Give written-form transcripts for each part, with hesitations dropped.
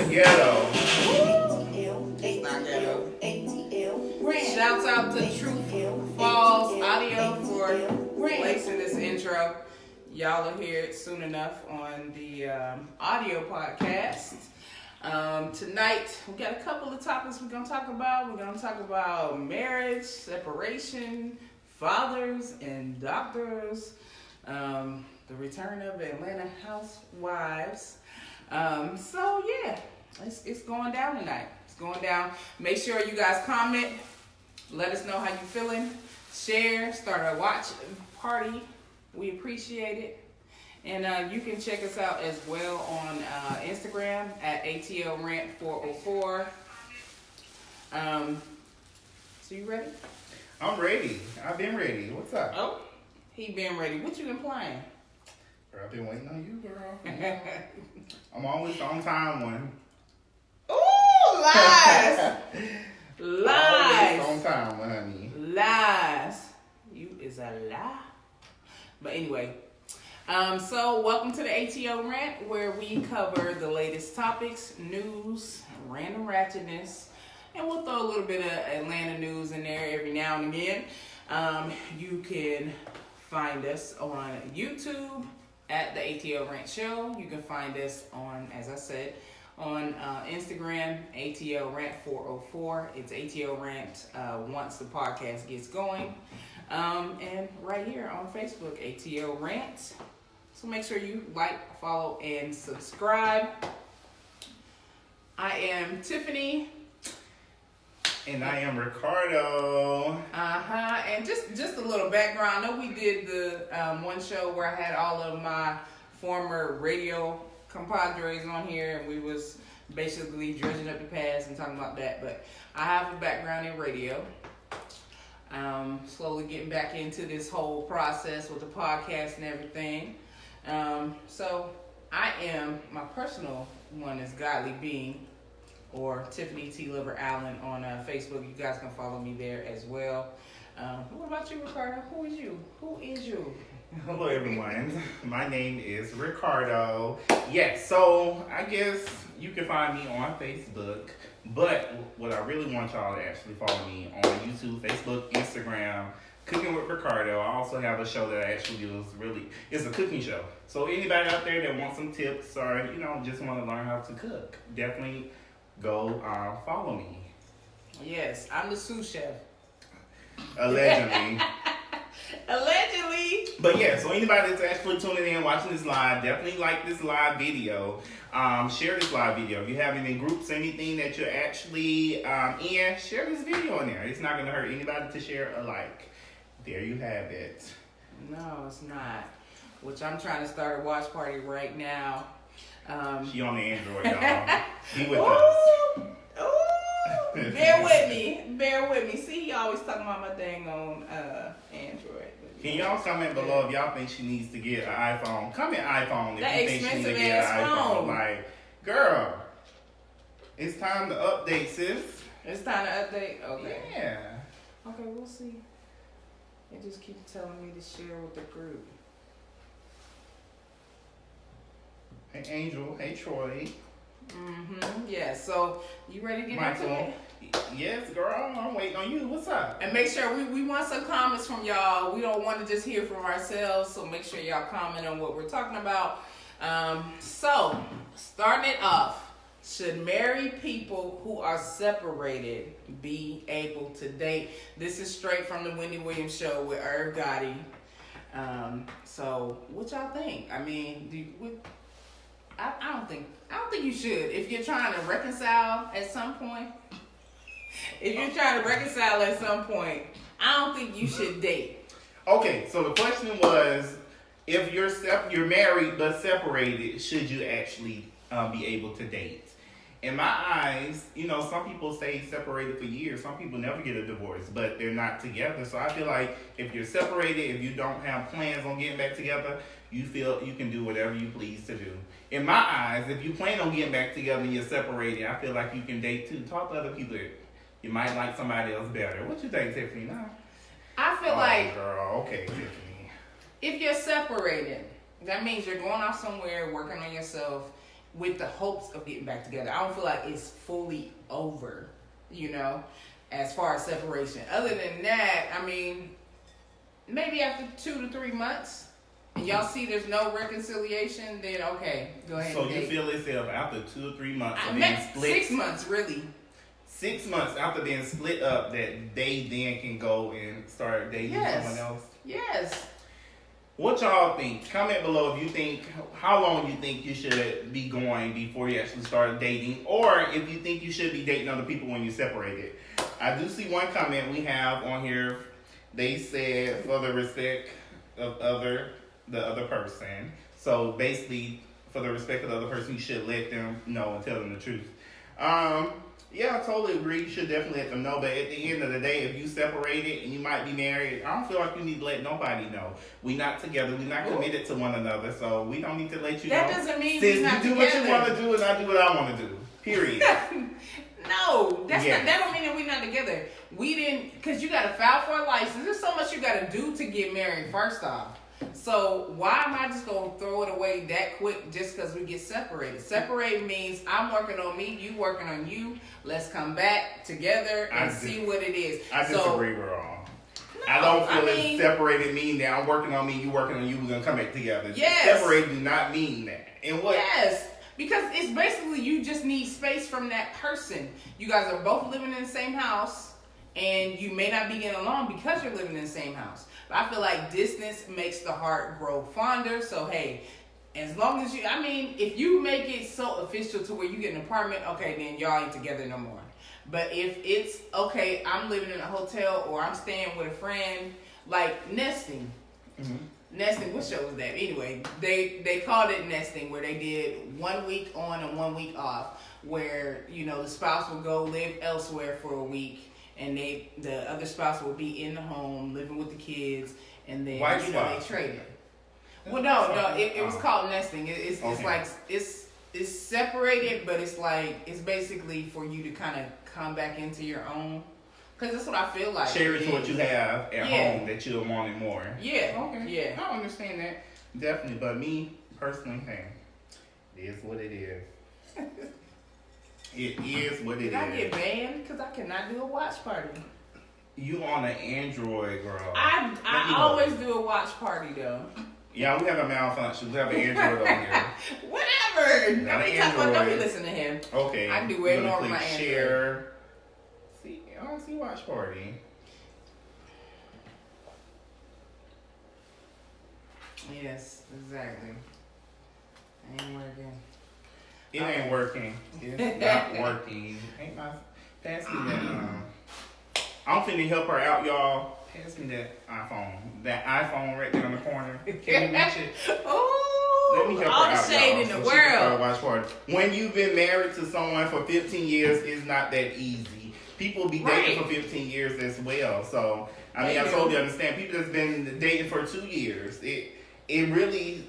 Ghetto. It's not ghetto. ATL Rant. Shouts out to Truth Falls Audio for placing this intro. Y'all will hear it soon enough on the audio podcast. Tonight, we got a couple of topics we're going to talk about. We're going to talk about marriage, separation, fathers and doctors, the return of Atlanta housewives. So, yeah, it's going down tonight. It's going down. Make sure you guys comment. Let us know how you feeling. Share. Start a watch party. We appreciate it. And you can check us out as well on Instagram at ATL Rant 404. So you ready? I'm ready. I've been ready. What's up? Oh, he been ready. What you been playing? Girl, I've been waiting on you, girl. I'm always on time one. Ooh, lies. Lies. Always on time one, honey. Lies. You is a lie. But anyway, so welcome to the ATL Rant, where we cover the latest topics, news, random ratchetness, and we'll throw a little bit of Atlanta news in there every now and again. You can find us on YouTube at the ATL Rant Show. You can find us on, as I said, on Instagram, ATL Rant 404. It's ATL Rant once the podcast gets going. And right here on Facebook, ATL Rant. So make sure you like, follow, and subscribe. I am Tiffany. And I am Ricardo. And just a little background. I know we did the one show where I had all of my former radio compadres on here, and we was basically dredging up the past and talking about that. But I have a background in radio. Slowly getting back into this whole process with the podcast and everything. So I am, my personal one is Godly Being, or Tiffany T. Liver Allen on Facebook. You guys can follow me there as well. What about you, Ricardo? Who is you? Who is you? Hello, everyone. My name is Ricardo. Yes, so I guess you can find me on Facebook. But what I really want y'all to actually follow me on YouTube, Facebook, Instagram, Cooking with Ricardo. I also have a show that I actually do. It's a cooking show. So anybody out there that wants some tips or, just want to learn how to cook, definitely go follow me. Yes, I'm the sous chef. Allegedly. Allegedly. But yeah, so anybody that's actually tuning in, watching this live, definitely like this live video. Share this live video. If you have any groups, anything that you're actually in, share this video in there. It's not going to hurt anybody to share a like. There you have it. No, it's not. Which I'm trying to start a watch party right now. She on the Android, y'all. Be with us. Ooh, bear with me. See, he always talking about my thing on Android. Can y'all comment below if y'all think she needs to get an iPhone? Comment iPhone if that you think she needs to get an iPhone. Like, girl, it's time to update, sis. It's time to update? Okay. Yeah. Okay, we'll see. They just keep telling me to share with the group. Hey, Angel. Hey, Troy. Yeah, so you ready to get Michael. into it? Yes, girl. I'm waiting on you. What's up? And make sure we want some comments from y'all. We don't want to just hear from ourselves, so make sure y'all comment on what we're talking about. So, starting it off, should married people who are separated be able to date? This is straight from the Wendy Williams show with Irv Gotti. So, what y'all think? I mean, I don't think you should. If you're trying to reconcile at some point, I don't think you should date. Okay, so the question was, if you're married but separated, should you actually be able to date? In my eyes, some people stay separated for years. Some people never get a divorce, but they're not together. So I feel like if you're separated, if you don't have plans on getting back together, you feel you can do whatever you please to do. In my eyes, if you plan on getting back together and you're separated, I feel like you can date too. Talk to other people. You might like somebody else better. What you think, Tiffany? No? I feel like, girl, okay, Tiffany. If you're separated, that means you're going off somewhere, working on yourself, with the hopes of getting back together. I don't feel like it's fully over, as far as separation. Other than that, I mean, maybe after 2 to 3 months, and y'all see there's no reconciliation, then okay, go ahead. So and you date. feel itself after 2 or 3 months of being Next split? 6 months, really. 6 months after being split up, that they then can go and start dating someone else? Yes. What y'all think? Comment below if you think, how long you think you should be going before you actually start dating, or if you think you should be dating other people when you're separated. I do see one comment we have on here. They said for the respect of the other person. So basically, for the respect of the other person, you should let them know and tell them the truth. Yeah, I totally agree. You should definitely let them know. But at the end of the day, if you separated and you might be married, I don't feel like you need to let nobody know. We're not together. We're not committed to one another. So we don't need to let you know. That doesn't mean Since we're not you do together. what you want to do and I do what I want to do. Period. No, that's Yes. not. That don't mean that we're not together. We didn't, because you got to file for a license. There's so much you got to do to get married. First off, so why am I just gonna throw it away that quick just because we get separated? Separated means I'm working on me, you working on you. Let's come back together and see what it is. I disagree with all. No, I don't feel I mean, separated mean that I'm working on me, you working on you, we're gonna come back together. Yes. Separated do not mean that. And what? Yes. Because it's basically you just need space from that person. You guys are both living in the same house, and you may not be getting along because you're living in the same house. But I feel like distance makes the heart grow fonder. So, hey, as long as if you make it so official to where you get an apartment, okay, then y'all ain't together no more. But if it's, okay, I'm living in a hotel or I'm staying with a friend, like nesting. Mm-hmm. Nesting, what show was that? Anyway, they called it nesting, where they did 1 week on and 1 week off, where, the spouse would go live elsewhere for a week, and the other spouse would be in the home living with the kids, and then they traded. Well, no, it was called nesting. It's like it's separated, but it's like it's basically for you to kind of come back into your own. Because that's what I feel like. Cherish what you have at home that you'll want it more. Yeah. Okay. Yeah. I understand that. Definitely. But me, personally, hey, it is what it is. It is what it is. Did I get banned? Because I cannot do a watch party. You on an Android, girl. I always do a watch party, though. Yeah, we have a malfunction. We have an Android on here. Whatever. Don't be listening to him. Okay. I can do way more with my Android. Share. See, I don't see watch party. Yes, exactly. Ain't working. It ain't working. It's not working. Ain't my pass me that I'm finna help her out, y'all. Pass me that iPhone. That iPhone right there in the corner. Can you reach it? Oh, let me help all her the out, shade y'all, in the so she can start world. watch party. When you've been married to someone for 15 years, it's not that easy. People be dating for 15 years as well. So I totally understand. People that's been dating for 2 years. It really,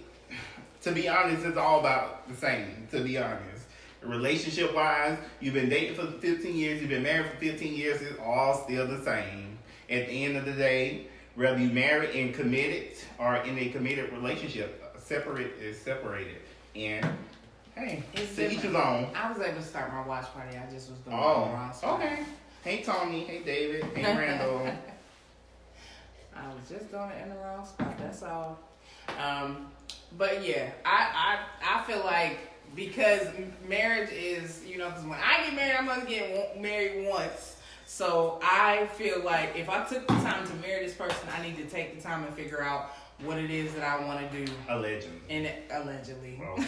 to be honest, it's all about the same. To be honest. Relationship wise, you've been dating for 15 years, you've been married for 15 years, it's all still the same. At the end of the day, whether you married and committed or in a committed relationship, separate is separated. And hey, to each his own. I was able to start my watch party, I just was doing the wrong spot. Okay. Hey Tony, hey David, hey Randall. I was just doing it in the wrong spot, that's all. But yeah, I feel like, because marriage is, because when I get married, I'm going to get married once. So I feel like if I took the time to marry this person, I need to take the time and figure out what it is that I want to do. Allegedly. Allegedly. Okay.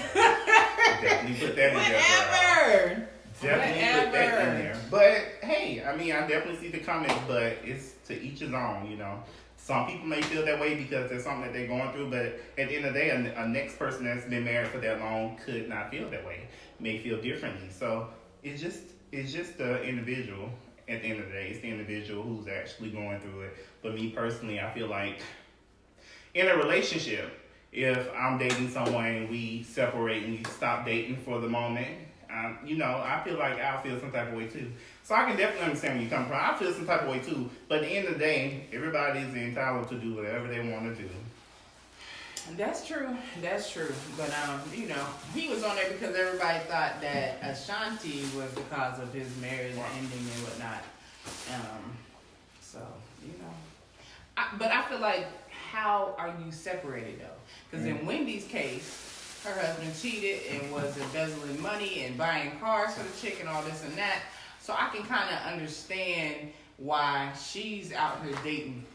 Definitely put that in there. Definitely put that in there. But hey, I definitely see the comments, but it's to each his own, Some people may feel that way because there's something that they're going through, but at the end of the day, a next person that's been married for that long could not feel that way, may feel differently. So it's just the individual. At the end of the day, it's the individual who's actually going through it. But me personally, I feel like in a relationship, if I'm dating someone and we separate and we stop dating for the moment, I feel like I'll feel some type of way too. So I can definitely understand where you come from. I feel some type of way too. But at the end of the day, everybody is entitled to do whatever they want to do. That's true. That's true. But you know, he was on there because everybody thought that Ashanti was the cause of his marriage ending and whatnot. So you know, but I feel like, how are you separated though? Because in Wendy's case, her husband cheated and was embezzling money and buying cars for the chick and all this and that. So I can kind of understand why she's out here dating.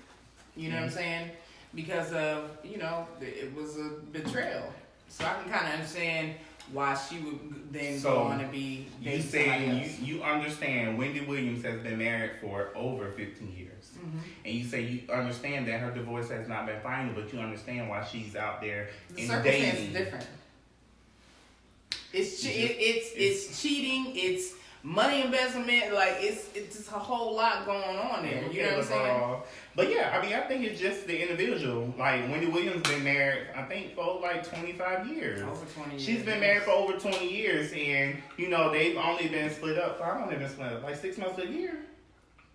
You know what I'm saying? Because of, you know, it was a betrayal. So I can kind of understand why she would then go on to be dating somebody else. You understand Wendy Williams has been married for over 15 years. Mm-hmm. And you say you understand that her divorce has not been final, but you understand why she's out there in dating. Circumstance is different. It's cheating, it's money embezzlement, like it's just a whole lot going on there. You know what I'm saying? But yeah, I mean, I think it's just the individual. Like Wendy Williams been married, I think, for like 25 years. Over 20 years. She's been married for over 20 years, and you know they've only been split up. How long have they been split up? Like 6 months to a year.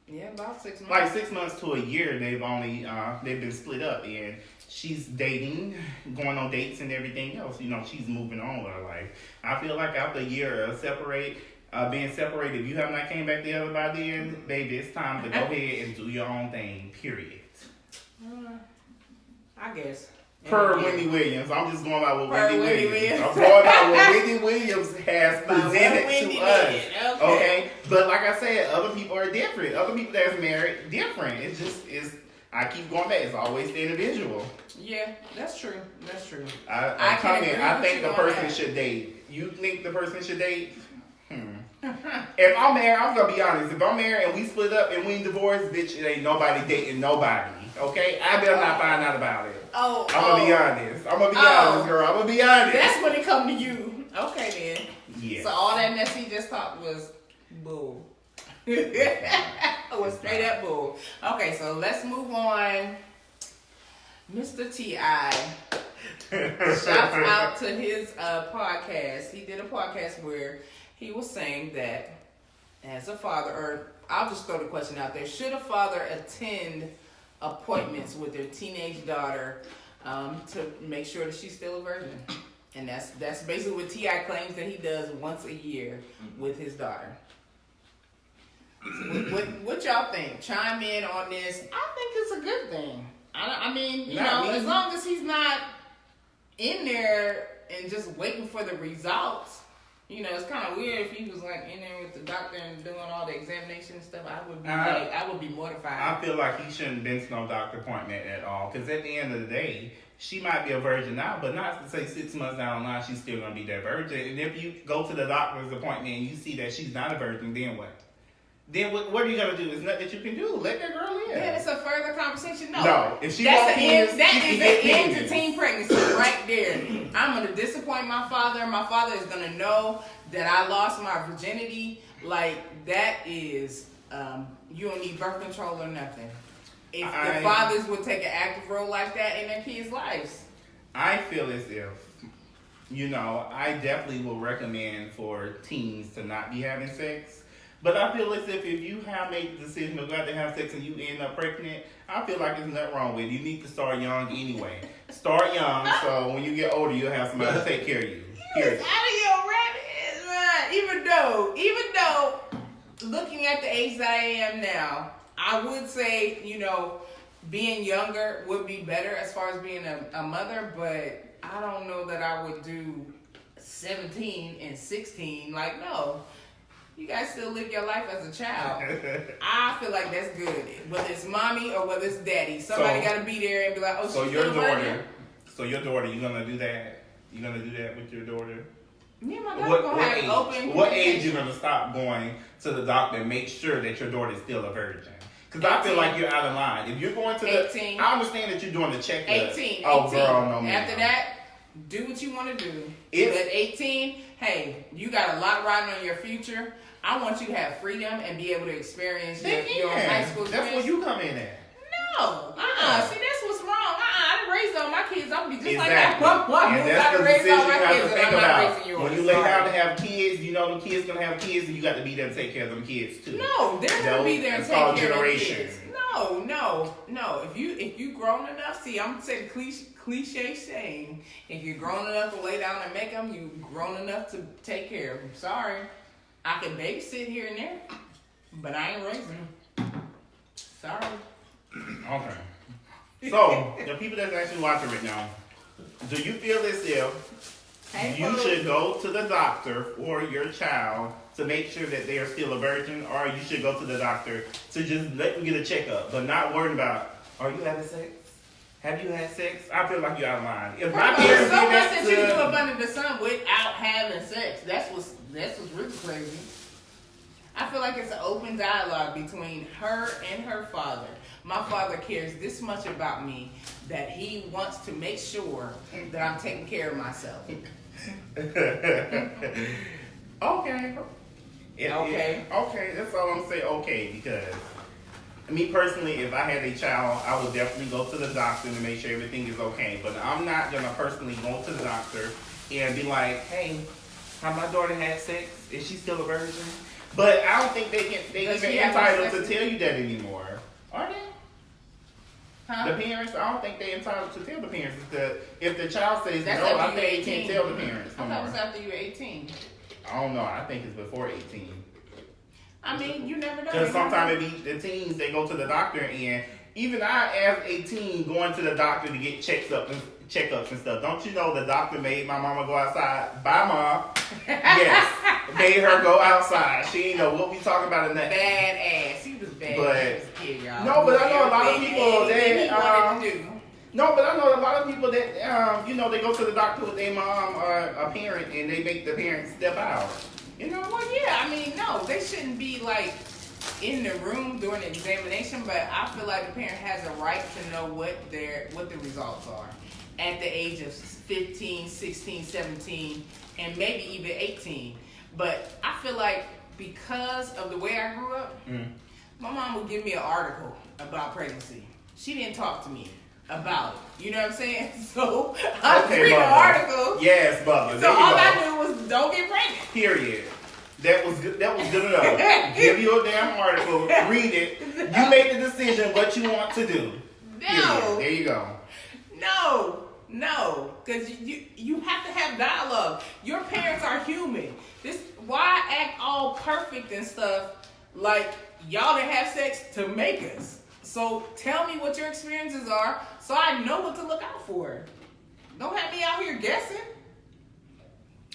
Yeah, about 6 months. Like 6 months to a year, they've been split up, and she's dating, going on dates and everything else. You know, she's moving on with her life. I feel like after a year of being separated, if you have not came back together by then, baby, it's time to go ahead and do your own thing, period. I guess. Per Wendy Williams. I'm just going by what Wendy Williams. I'm going by what Wendy Williams has presented to us. Okay? But like I said, other people are different. Other people that's married, different. I keep going back. It's always the individual. Yeah, that's true. That's true. I think the person should date. You think the person should date? If I'm married, I'm gonna be honest. If I'm married and we split up and we divorced, bitch, it ain't nobody dating nobody. Okay? I better not find out about it. I'm gonna be honest. I'm gonna be honest, girl. I'm gonna be honest. That's when it come to you. Okay then. Yeah. So all that mess he just talked was bull. Was straight up bull. Okay, so let's move on. Mr. T.I. Shouts out to his podcast. He did a podcast where he was saying that as a father, or I'll just throw the question out there, should a father attend appointments with their teenage daughter to make sure that she's still a virgin? And that's basically what T.I. claims that he does once a year with his daughter. What y'all think? Chime in on this. I think it's a good thing. I mean, as long as he's not in there and just waiting for the results. You know, it's kind of weird if he was like in there with the doctor and doing all the examination and stuff. I would be mortified. I feel like he shouldn't have been to no doctor appointment at all. Because at the end of the day, she might be a virgin now, but not to say 6 months down the line she's still going to be that virgin. And if you go to the doctor's appointment and you see that she's not a virgin, then what? Then what are you going to do? There's nothing that you can do. Let that girl live. Yeah, it's a further conversation. No, if she that is the end to teen pregnancy right there. I'm going to disappoint my father. My father is going to know that I lost my virginity. Like, that is, you don't need birth control or nothing. If the fathers would take an active role like that in their kids' lives. I feel as if, I definitely will recommend for teens to not be having sex. But I feel as if you have made the decision to go out to have sex and you end up pregnant, I feel like there's nothing wrong with it. You need to start young anyway. Start young, so when you get older, you'll have somebody to take care of you. Period. Out of your rabbit. Even though, looking at the age that I am now, I would say, being younger would be better as far as being a mother, but I don't know that I would do 17 and 16. Like, no. You guys still live your life as a child. I feel like that's good. Whether it's mommy or whether it's daddy. Somebody got to be there and be like, oh, she's your daughter, you going to do that? You going to do that with your daughter? Me and my daughter going to have an open What age you going to stop going to the doctor and make sure that your daughter is still a virgin? Because I feel like you're out of line. If you're going to 18. I understand that you're doing the checkup. 18. Oh, girl, no, man. After that, do what you want to do. At 18, hey, you got a lot riding on your future. I want you to have freedom and be able to experience your high school experience. That's where you come in at. No. See, that's what's wrong. I done raised all my kids. I'm going to be just like that. And that's the decision you have to think about. When you lay down to have kids, them kids going to have kids, and you got to be there to take care of them kids, too. No, they're going to be there and take care of their kids. No. No. If you grown enough, see, I'm saying cliche saying, if you're grown enough to lay down and make them, you grown enough to take care of them. Sorry, I can babysit here and there, but I ain't raising them. Sorry. Okay. So the people that's actually watching right now, do you feel as if you should go to the doctor for your child to make sure that they are still a virgin, or you should go to the doctor to just let them get a checkup, but not worried about, are you having sex? Have you had sex? I feel like you're out of line. If my parents There's did so much that that you can do up under the sun without having sex. That's what's really crazy. I feel like it's an open dialogue between her and her father. My father cares this much about me that he wants to make sure that I'm taking care of myself. Okay. Okay, that's all I'm saying. Okay, because me personally, if I had a child, I would definitely go to the doctor to make sure everything is okay. But I'm not gonna personally go to the doctor and be like, "Hey, have my daughter had sex? Is she still a virgin?" But I don't think they even entitled to tell you that anymore, are they? Huh? The parents, I don't think they're entitled to tell the parents that if the child says That's no, I after think you're they 18. can't tell the parents. I thought it was after you were 18. I don't know. I think it's before 18. I mean, you never know. Because sometimes it be the teens, they go to the doctor, and even I, as a teen, going to the doctor to get checkups and stuff. Don't you know the doctor made my mama go outside? Bye, Mom. Yes. Made her go outside. She didn't know what we talking about in that. Badass. She was bad. But, She was a kid, y'all. no, but I know a lot of people that no, but I know a lot of people that they go to the doctor with their mom or a parent, and they make the parents step out. You know? Well, yeah. I mean, no, they shouldn't be like in the room during the examination, but I feel like the parent has a right to know what the results are at the age of 15, 16, 17, and maybe even 18. But I feel like because of the way I grew up, my mom would give me an article about pregnancy. She didn't talk to me about it. You know what I'm saying? So I read the article. Yes, Bubba. So all I knew was don't get pregnant. Period. That was good enough. Give you a damn article, read it. You make the decision what you want to do. No. There you go. No, because you have to have dialogue. Your parents are human. Why act all perfect and stuff like y'all didn't have sex to make us? So tell me what your experiences are so I know what to look out for. Don't have me out here guessing.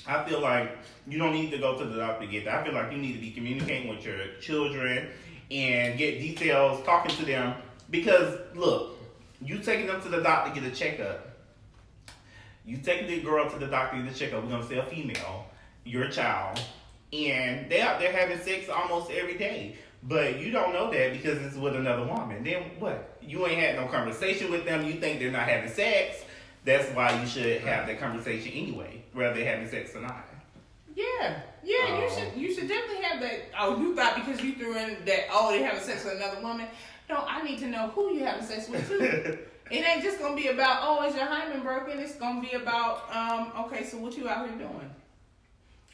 I feel like you don't need to go to the doctor to get that. I feel like you need to be communicating with your children and get details, talking to them. Because, look, you taking them to the doctor to get a checkup. You taking the girl to the doctor to get a checkup. We're going to say a female, your child. And they out there having sex almost every day. But you don't know that because it's with another woman. Then what? You ain't had no conversation with them. You think they're not having sex. That's why you should have that conversation anyway, whether they're having sex or not. Yeah, you should definitely have that. Oh, you thought because you threw in that, they're having sex with another woman. No, I need to know who you having sex with too. It ain't just gonna be about, is your hymen broken? It's gonna be about, okay, so what you out here doing?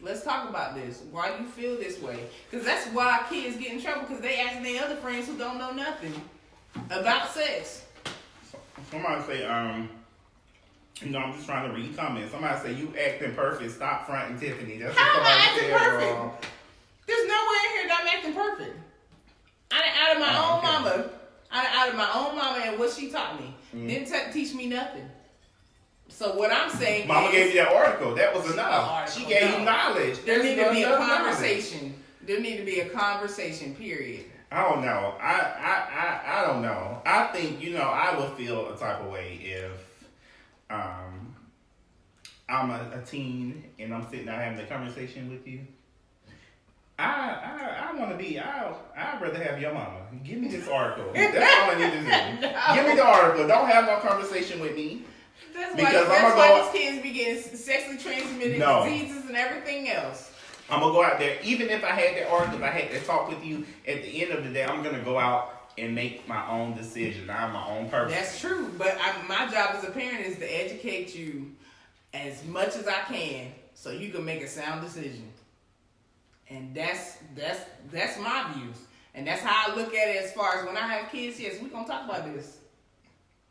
Let's talk about this. Why you feel this way? Because that's why kids get in trouble, because they asking their other friends who don't know nothing about sex. Somebody say, I'm just trying to read comments. Somebody say, you acting perfect. Stop fronting Tiffany. That's How what am I somebody acting said. perfect? There's nowhere in here that I'm acting perfect. Out of my own mama. Out of my own mama and what she taught me. Didn't teach me nothing. So what I'm saying Mama gave you that article. That was enough. She gave you knowledge. There need to be a conversation. There need to be a conversation, period. I don't know. I don't know. I think, I would feel a type of way if I'm a teen and I'm sitting there having a conversation with you. I want to be. I'd rather have your mama. Give me this article. That's all I need to do. No. Give me the article. Don't have no conversation with me. That's why these kids be getting sexually transmitted diseases and everything else. I'm going to go out there. Even if I had that article, if I had to talk with you, at the end of the day, I'm going to go out and make my own decision. I'm my own person. That's true. But my job as a parent is to educate you as much as I can so you can make a sound decision. And that's my views. And that's how I look at it as far as when I have kids. Yes, we're going to talk about this.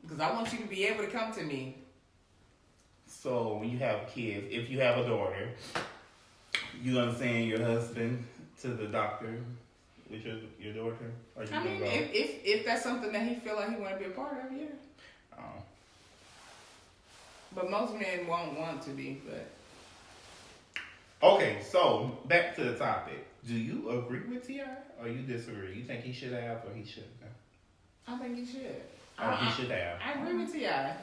Because I want you to be able to come to me. So when you have kids, if you have a daughter, you gonna send your husband to the doctor with your daughter? Or you I mean, if that's something that he feel like he want to be a part of, yeah. Oh. But most men won't want to be, but. Okay, so back to the topic. Do you agree with T.I. or you disagree? You think he should have or he shouldn't have? I think he should. He should have. I agree with T.I.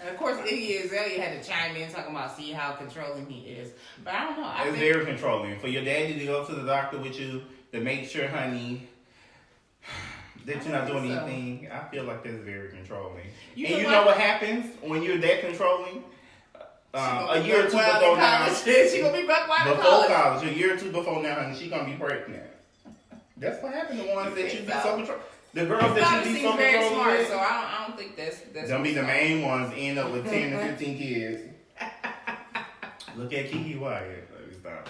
And of course, Iggy Azalea had to chime in talking about see how controlling he is. But I don't know. It's very controlling. For your daddy to go to the doctor with you to make sure, honey, that you're not doing anything, I feel like that's very controlling. You know what happens when you're that controlling? A year or two before now. She gonna be back while before college. A year or two before now, honey, she gonna be pregnant. That's what happened to ones that you be so control. The girls that you be so very controlling smart, with. so I don't think that's they'll be the main ones. End up with 10 to 15 kids. Look at Kiki Wyatt. Let me stop.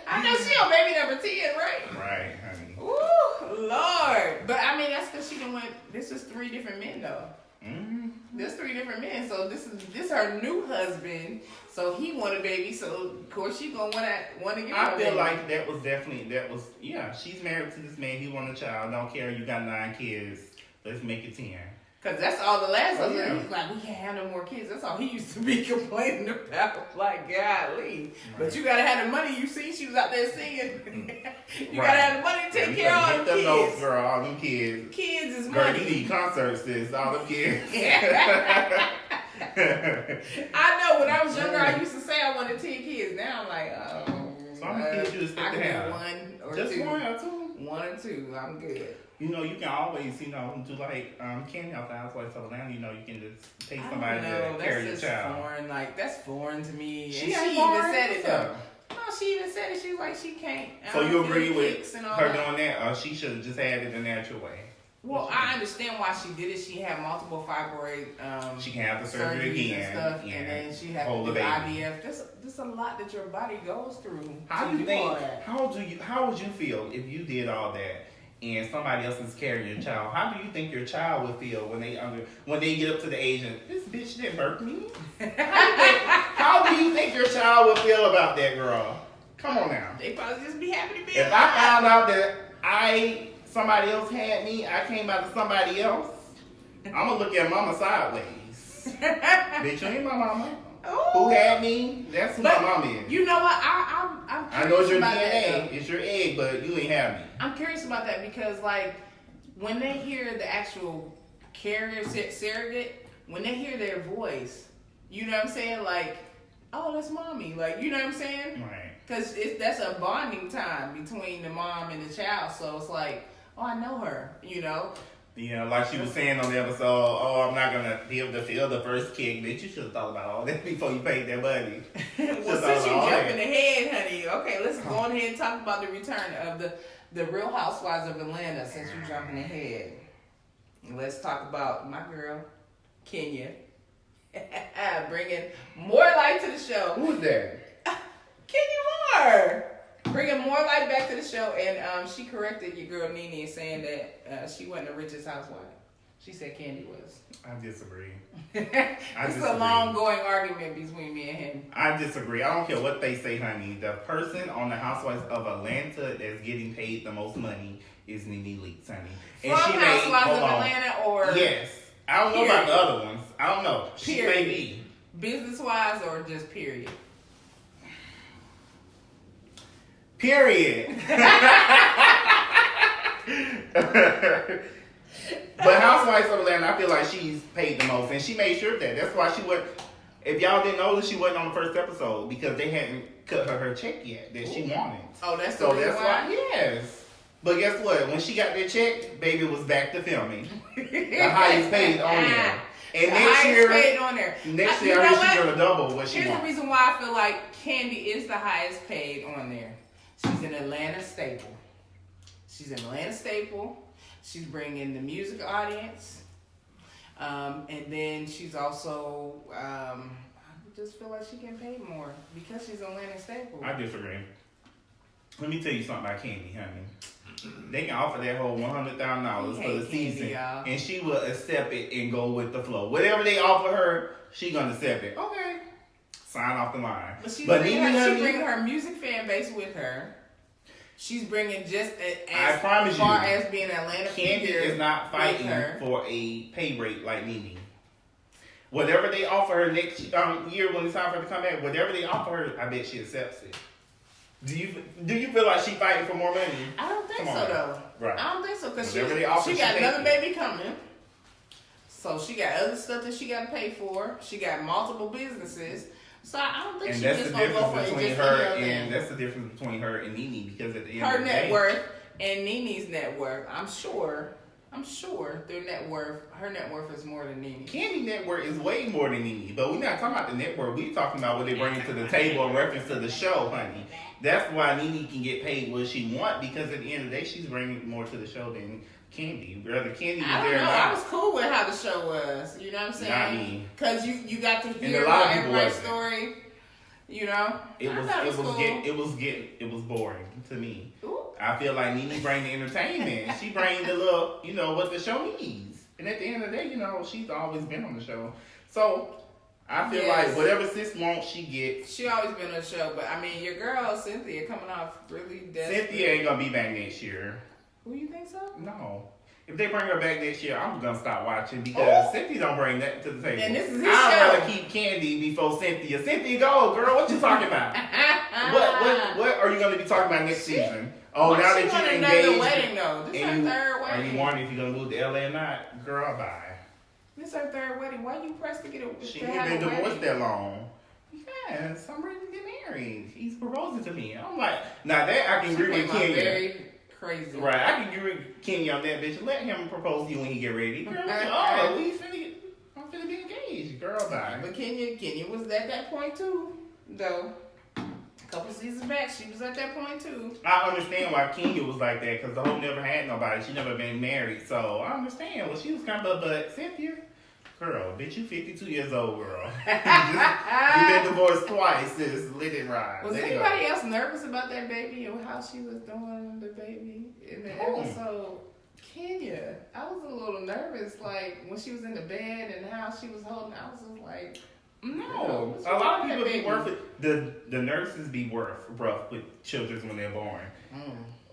I know she on baby number 10, right? Right, honey. Ooh, Lord. But I mean, that's because she done went. This is 3 different men though. Mm-hmm. There's 3 different men, so this her new husband. So he want a baby, so of course she gonna want to get. I feel like that was yeah. She's married to this man. He want a child. Don't care. You got 9 kids. Let's make it 10. Cause that's all the last husband. Yeah. He's like, we can't have no more kids. That's all he used to be complaining about. Like, golly. Right. But you gotta have the money. You see, she was out there singing. You gotta have the money to take care of all the kids. Those girl, all them kids. Kids is girl, money. You need concerts, sis. All them kids. I know. When I was younger, I used to say I wanted 10 kids. Now I'm like, oh. So how many kids you expect to have? 1 or Just 2. 1 or 2? 1 or 2. I'm good. You know, you can always, do like Candy out the Housewives of Atlanta. You know, you can just take somebody to carry your child. Foreign. Like, that's foreign to me. She even said it though. No, she even said it. She was like, she can't. So you agree with her that. doing that, or she should have just had it the natural way? Well, I understand why she did it. She had multiple fibroid. She can have the surgery again, and stuff, and then she had to do IVF. There's a lot that your body goes through. How do you think? How would you feel if you did all that? And somebody else is carrying your child. How do you think your child would feel when they get up to the age and this bitch didn't birth me? How do you think your child would feel about that, girl? Come on now. They probably just be happy to be alive. If I found out that somebody else had me, I came out of somebody else, I'm gonna look at mama sideways. Bitch, you ain't my mama. Ooh. Who had me? That's who my mom is. You know what? I'm know it's your DNA. It's your egg, but you ain't have me. I'm curious about that because, like, when they hear the actual carrier surrogate, when they hear their voice, you know what I'm saying? Like, oh, that's mommy. Like, you know what I'm saying? Right. Because that's a bonding time between the mom and the child. So it's like, oh, I know her. You know. Yeah, like she was saying on the episode, oh, I'm not going to be able to feel the first kick. Bitch, you should have thought about all that before you paid that money. Well, since you jumping ahead, honey, okay, let's go on ahead and talk about the return of the Real Housewives of Atlanta since you're jumping ahead. Let's talk about my girl, Kenya, bringing more light to the show. Who's that? Kenya Moore. Bringing more light back to the show, and she corrected your girl Nene saying that she wasn't the richest housewife. She said Candy was. I disagree. It's a long-going argument between me and him. I disagree. I don't care what they say, honey. The person on the Housewives of Atlanta that's getting paid the most money is Nene Leakes, honey. And From Housewives of Atlanta, or yes, I don't know about the other ones. I don't know. She may be business-wise or just period. Period. But Housewives of Atlanta, I feel like she's paid the most, and she made sure of that. That's why she would. If y'all didn't know, she wasn't on the first episode because they hadn't cut her check yet that she wanted. Oh, that's so that's why. Yes. But guess what? When she got their check, baby was back to filming. The highest paid on there. And next year, Next year, she's gonna double what she wants. Here's the reason why I feel like Candy is the highest paid on there. She's an Atlanta staple. She's bringing the music audience. And then she's also, I just feel like she can pay more because she's an Atlanta staple. I disagree. Let me tell you something about Candy, honey. They can offer that whole $100,000 for the season, y'all. and she will accept it and go with the flow. Whatever they offer her, she gonna accept it. Okay, sign off the line. But she's but bringing her music fan base with her. She's bringing just as far as being an Atlanta Candy figure is not fighting for a pay rate like Nene. Whatever they offer her next year when it's time for her to come back, whatever they offer her, I bet she accepts it. Do you feel like she fighting for more money? I don't think so though. Right. I don't think so because she got another baby coming. So she got other stuff that she got to pay for. She got multiple businesses. So I don't think she's just gonna go for it. That's the difference between her and Nene because at the end her of the day, net worth and Nene's net worth. I'm sure her net worth is more than Nene. Candy net worth is way more than Nene, but we're not talking about the net worth. We're talking about what they bring to the table in reference to the show, honey. That's why Nene can get paid what she want because at the end of the day, she's bringing more to the show than Candy. Whether Candy was there or not. I was cool with how the show was. You know what I'm saying? Not me. Because you got to hear everybody's story. You know, it was boring to me. Ooh. I feel like Nene bring the entertainment. She bring the little, what the show needs. And at the end of the day, she's always been on the show. So I feel like whatever sis wants, she gets. She always been on the show, but I mean, your girl Cynthia coming off really desperate. Cynthia ain't gonna be back next year. Who you think so? No. If they bring her back next year, I'm gonna stop watching because Cynthia don't bring that to the table. And this is his show. I'd rather keep Candy before Cynthia. Cynthia, go, girl. What you talking about? What are you gonna be talking about next season? Oh, now that you're engaged. Another wedding though. This is her third wedding. Are you wondering if you're gonna move to LA or not? Girl, bye. This is her third wedding. Why you pressed to get a She ain't been divorced that long. Yes, I'm ready to get married. He's proposing to me. I'm like, now that I can agree with Kenya. Very crazy. Right, I can agree with Kenya on that, bitch. Let him propose to you when he get ready. Girl, I'm finna be engaged. Girl, bye. But Kenya was at that point too, though. A couple seasons back, she was at that point too. I understand why Kenya was like that, because the whole never had nobody. She never been married, so I understand. Well, she was kind of, but Cynthia, girl, bitch, you 52 years old, girl. You've been divorced twice. Just let it ride. Was anybody else nervous about that baby or how she was doing the baby in the episode? Kenya, I was a little nervous, like when she was in the bed and how she was holding. I was just like. No, a lot of people be rough with the nurses be rough with children when they're born.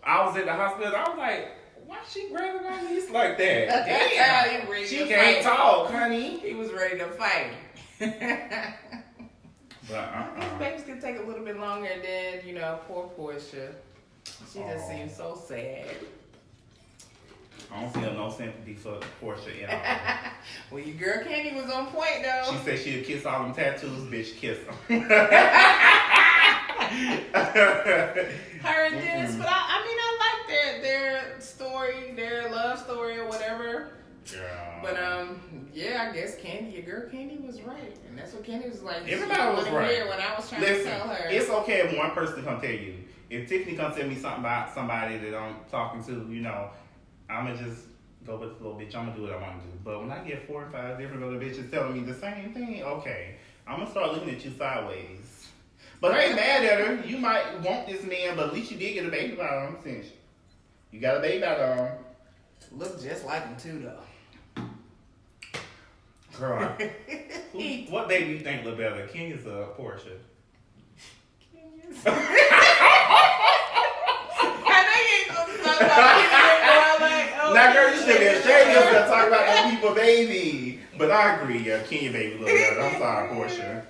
I was at the hospital. I was like, why she grabbing my knees like that? Damn, she can't talk, honey. He was ready to fight. But these babies could take a little bit longer than poor Portia. She just seems so sad. I don't feel no sympathy for Portia at all. Well, your girl Candy was on point, though. She said she'd kiss all them tattoos, bitch, kiss them. Her and Dennis, but I like their story, their love story or whatever. Yeah. But I guess Candy, your girl Candy was right, and that's what Candy was like. Everybody was right. When I was trying to tell her, it's okay if one person come tell you. If Tiffany come tell me something about somebody that I'm talking to, I'ma just go with the little bitch. I'ma do what I want to do. But when I get 4 or 5 different other bitches telling me the same thing, okay, I'm gonna start looking at you sideways. But I ain't mad at her. You might want this man, but at least you did get a baby out of him since you got a baby out of him. Look just like him too, though. Girl, what baby you think look better, Kenya's or Portia? Kenya's. I know you ain't gonna talk about Kenya. Now, girl, you should be ashamed of yourself talking about that people baby. But I agree, Kenya baby look better. I'm sorry, Portia.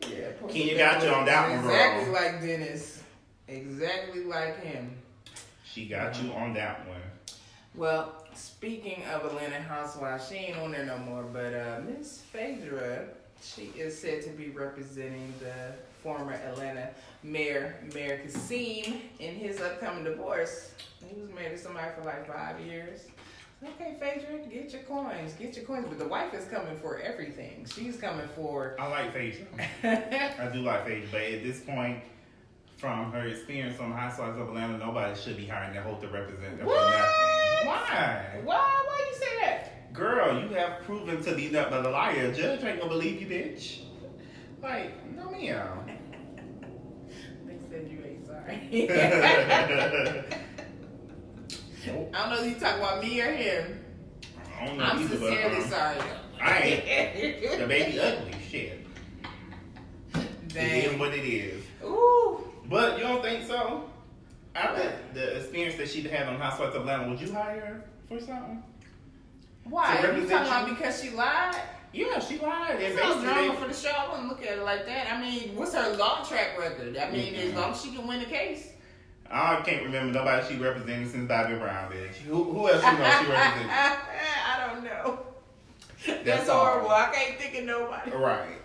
Yeah, Portia Kenya got you on that one, girl. Exactly like Dennis. Exactly like him. She got you on that one. Well, speaking of Atlanta Housewives, she ain't on there no more, but Miss Phaedra, she is said to be representing the former Atlanta mayor, Mayor Kasim, in his upcoming divorce. He was married to somebody for like 5 years. Okay, Phaedra, get your coins. But the wife is coming for everything. She's coming for... I like Phaedra. I do like Phaedra, but at this point, from her experience on Housewives of Atlanta, nobody should be hiring that hoe to represent them for nothing. Why? Why you say that? Girl, you have proven to be nothing but a liar. Judge ain't gonna believe you, bitch. Like, no ma'am. They said you ain't sorry. Nope. I don't know if you talking about me or him. I don't know I'm either, sincerely but, sorry. I ain't. The baby ugly. Shit. Dang. It is what it is. Ooh. But you don't think so? After the experience that she had on Housewives of Atlanta, would you hire her for something? Why? To You represent talking about you? because she lied? Yeah, she lied. There's And no basically, drama for the show. I wouldn't look at it like that. I mean, what's her law track record? I mean, as long as she can win the case. I can't remember nobody she represented since Bobby Brown, bitch. Who else you know she represented? I don't know. That's all. horrible. I can't think of nobody. Right.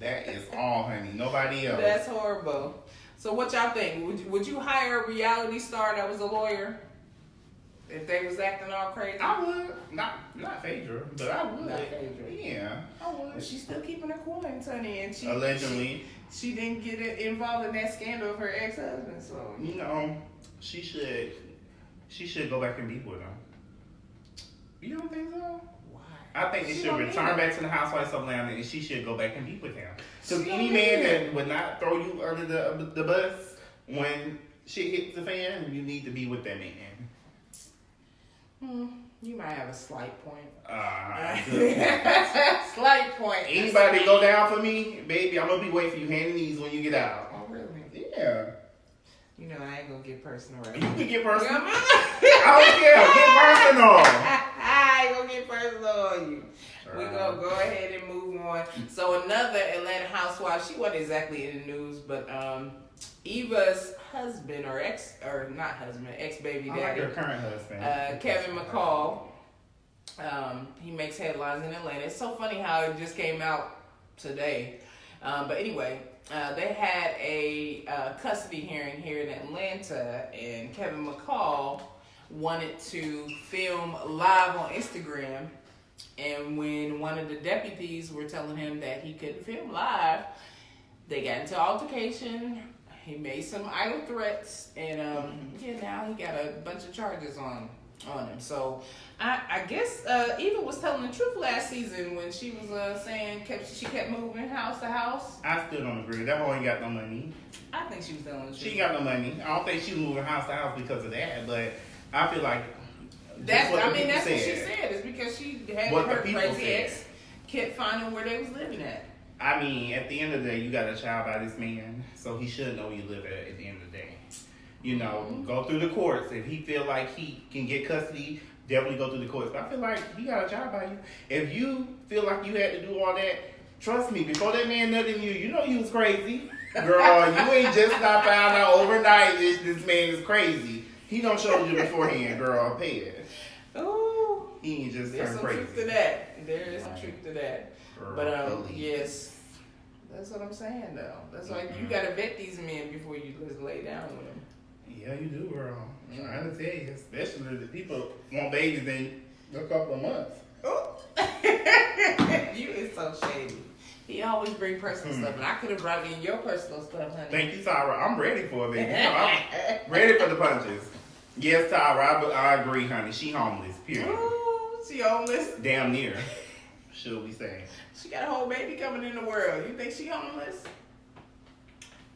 That is all, honey. Nobody else. That's horrible. So what y'all think? Would you hire a reality star that was a lawyer? If they was acting all crazy? I would. Not Phaedra, but I would. Not Phaedra. Yeah, I would. But she's still keeping her coins, honey, and Allegedly. she didn't get involved in that scandal of her ex-husband. So You know, she should go back and be with him. You don't think so? why? I think they She should don't return need back to the Housewives of Atlanta, and she should go back and be with him. Because She any don't man need that would not throw you under the bus when shit hits the fan, you need to be with that man. You might have a slight point. Good. Slight point. Anybody go down for me, baby? I'm gonna be waiting for you hand and knees when you get out. Oh, really? Yeah. You know, I ain't gonna get personal right You now. can get personal. I I don't care. Get personal. ain't gonna get personal on you. We're gonna go ahead and move on. So another Atlanta housewife, she wasn't exactly in the news, but Eva's husband ex-baby I like daddy, her current husband. Kevin McCall, he makes headlines in Atlanta. It's so funny how it just came out today. But anyway, they had a custody hearing here in Atlanta, and Kevin McCall wanted to film live on Instagram. And when one of the deputies were telling him that he couldn't film live, they got into altercation. He made some idle threats, and now he got a bunch of charges on him. So I guess Eva was telling the truth last season when she was saying she kept moving house to house. I still don't agree. That hoe ain't got no money. I think she was telling the truth. She got no money. I don't think she was moving house to house because of that, but I feel like That's what what she said. said. It's because she had What the her people crazy said. ex kept finding where they was living at. I mean, at the end of the day, you got a child by this man, so he should know where you live at the end of the day. You know, go through the courts. If he feel like he can get custody, definitely go through the courts. But I feel like he got a child by you. If you feel like you had to do all that, trust me, before that man nutted you, you know he was crazy. Girl, you ain't just not found out overnight this man is crazy. He don't show you beforehand, girl. Pay it. Ooh. He ain't just There's turned some crazy. truth to that. There is some truth to that. Girl, But please. yes, that's what I'm saying though. That's why you gotta vet these men before you just lay down with them. Yeah, you do, girl. I'm trying to tell you, especially the people want babies in a couple of months. You is so shady. He always bring personal stuff, and I could have brought in your personal stuff, honey. Thank you, Tyra. I'm ready for it, baby. You know, I'm ready for the punches. Yes, Tyra, I agree, honey. She homeless, period. Ooh, she homeless. Damn near, should we say. She got a whole baby coming in the world. You think she homeless?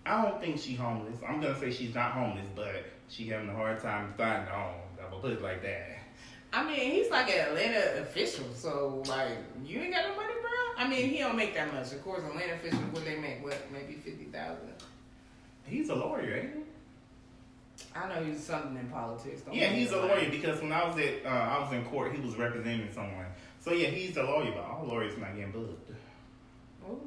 I don't think she homeless. I'm going to say she's not homeless, but she having a hard time finding a home. I'm going to put it like that. I mean, he's like an Atlanta official, so like, you ain't got no money, bro? I mean, he don't make that much. Of course, Atlanta officials, what they make, maybe $50,000? He's a lawyer, ain't he? I know he's something in politics. Don't Yeah, make he's a no lawyer money. because when I was in court, he was representing someone. So yeah, he's a lawyer, but all lawyers not getting booked. Ooh.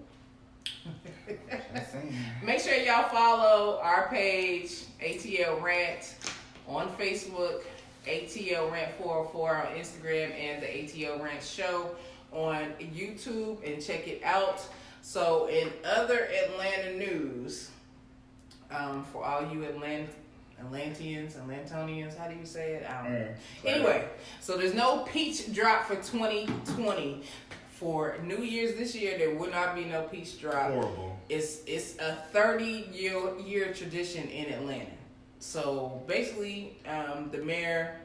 Just saying. Make sure y'all follow our page, ATL Rant, on Facebook, ATL Rant 404 on Instagram, and the ATL Rant Show on YouTube, and check it out. So in other Atlanta news, for all you Atlantonians, how do you say it? I don't know. Anyway, so there's no peach drop for 2020. For New Year's this year, there will not be no peach drop. Horrible. It's a 30-year tradition in Atlanta. So basically, the mayor,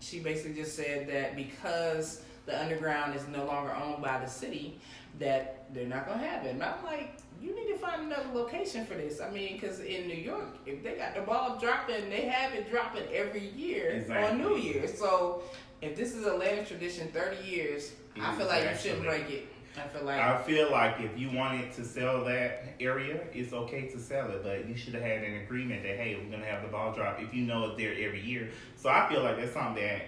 she basically just said that because the underground is no longer owned by the city, that they're not gonna have it. And I'm like, you need to find another location for this. I mean, because in New York, if they got the ball dropping, they have it dropping every year on New Year's. So if this is Atlanta tradition, 30 years, I feel like you shouldn't break it. I feel like if you wanted to sell that area, it's okay to sell it, but you should have had an agreement that, hey, we're gonna have the ball drop if you know it's there every year. So I feel like that's something that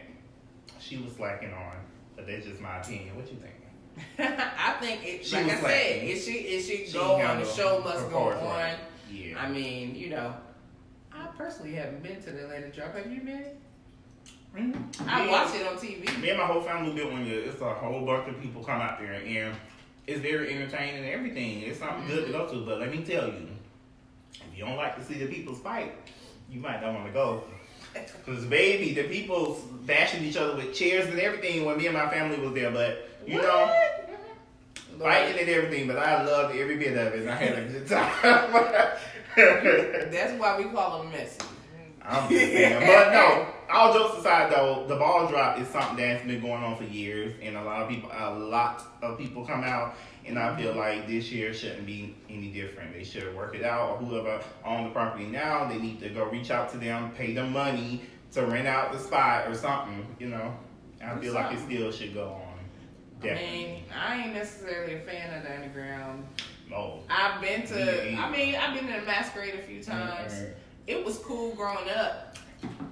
she was slacking on, but that's just my opinion. What you think? I think it, like I said, it should go on. The show must go on. Right. Yeah. I mean, you know, I personally haven't been to the Atlanta drop. Have you been? Mm-hmm. I watch it on TV. Me and my whole family been one year. It's a whole bunch of people come out there, and it's very entertaining and everything. It's something good to go to. But let me tell you, if you don't like to see the people's fight, you might not want to go. Because, baby, the people bashing each other with chairs and everything when me and my family was there. But, you know, fighting and everything. But I loved every bit of it, and I had a good time. That's why we call them messy. I'm just saying. But, no, all jokes aside, though, the ball drop is something that's been going on for years. And a lot of people come out. And I feel like this year shouldn't be any different. They should work it out. Or whoever owns the property now, they need to go reach out to them, pay them money to rent out the spot or something. You know, I feel like it still should go on. Definitely. I mean, I ain't necessarily a fan of the underground. No. I've been to the Masquerade a few times. Mm-hmm. It was cool growing up.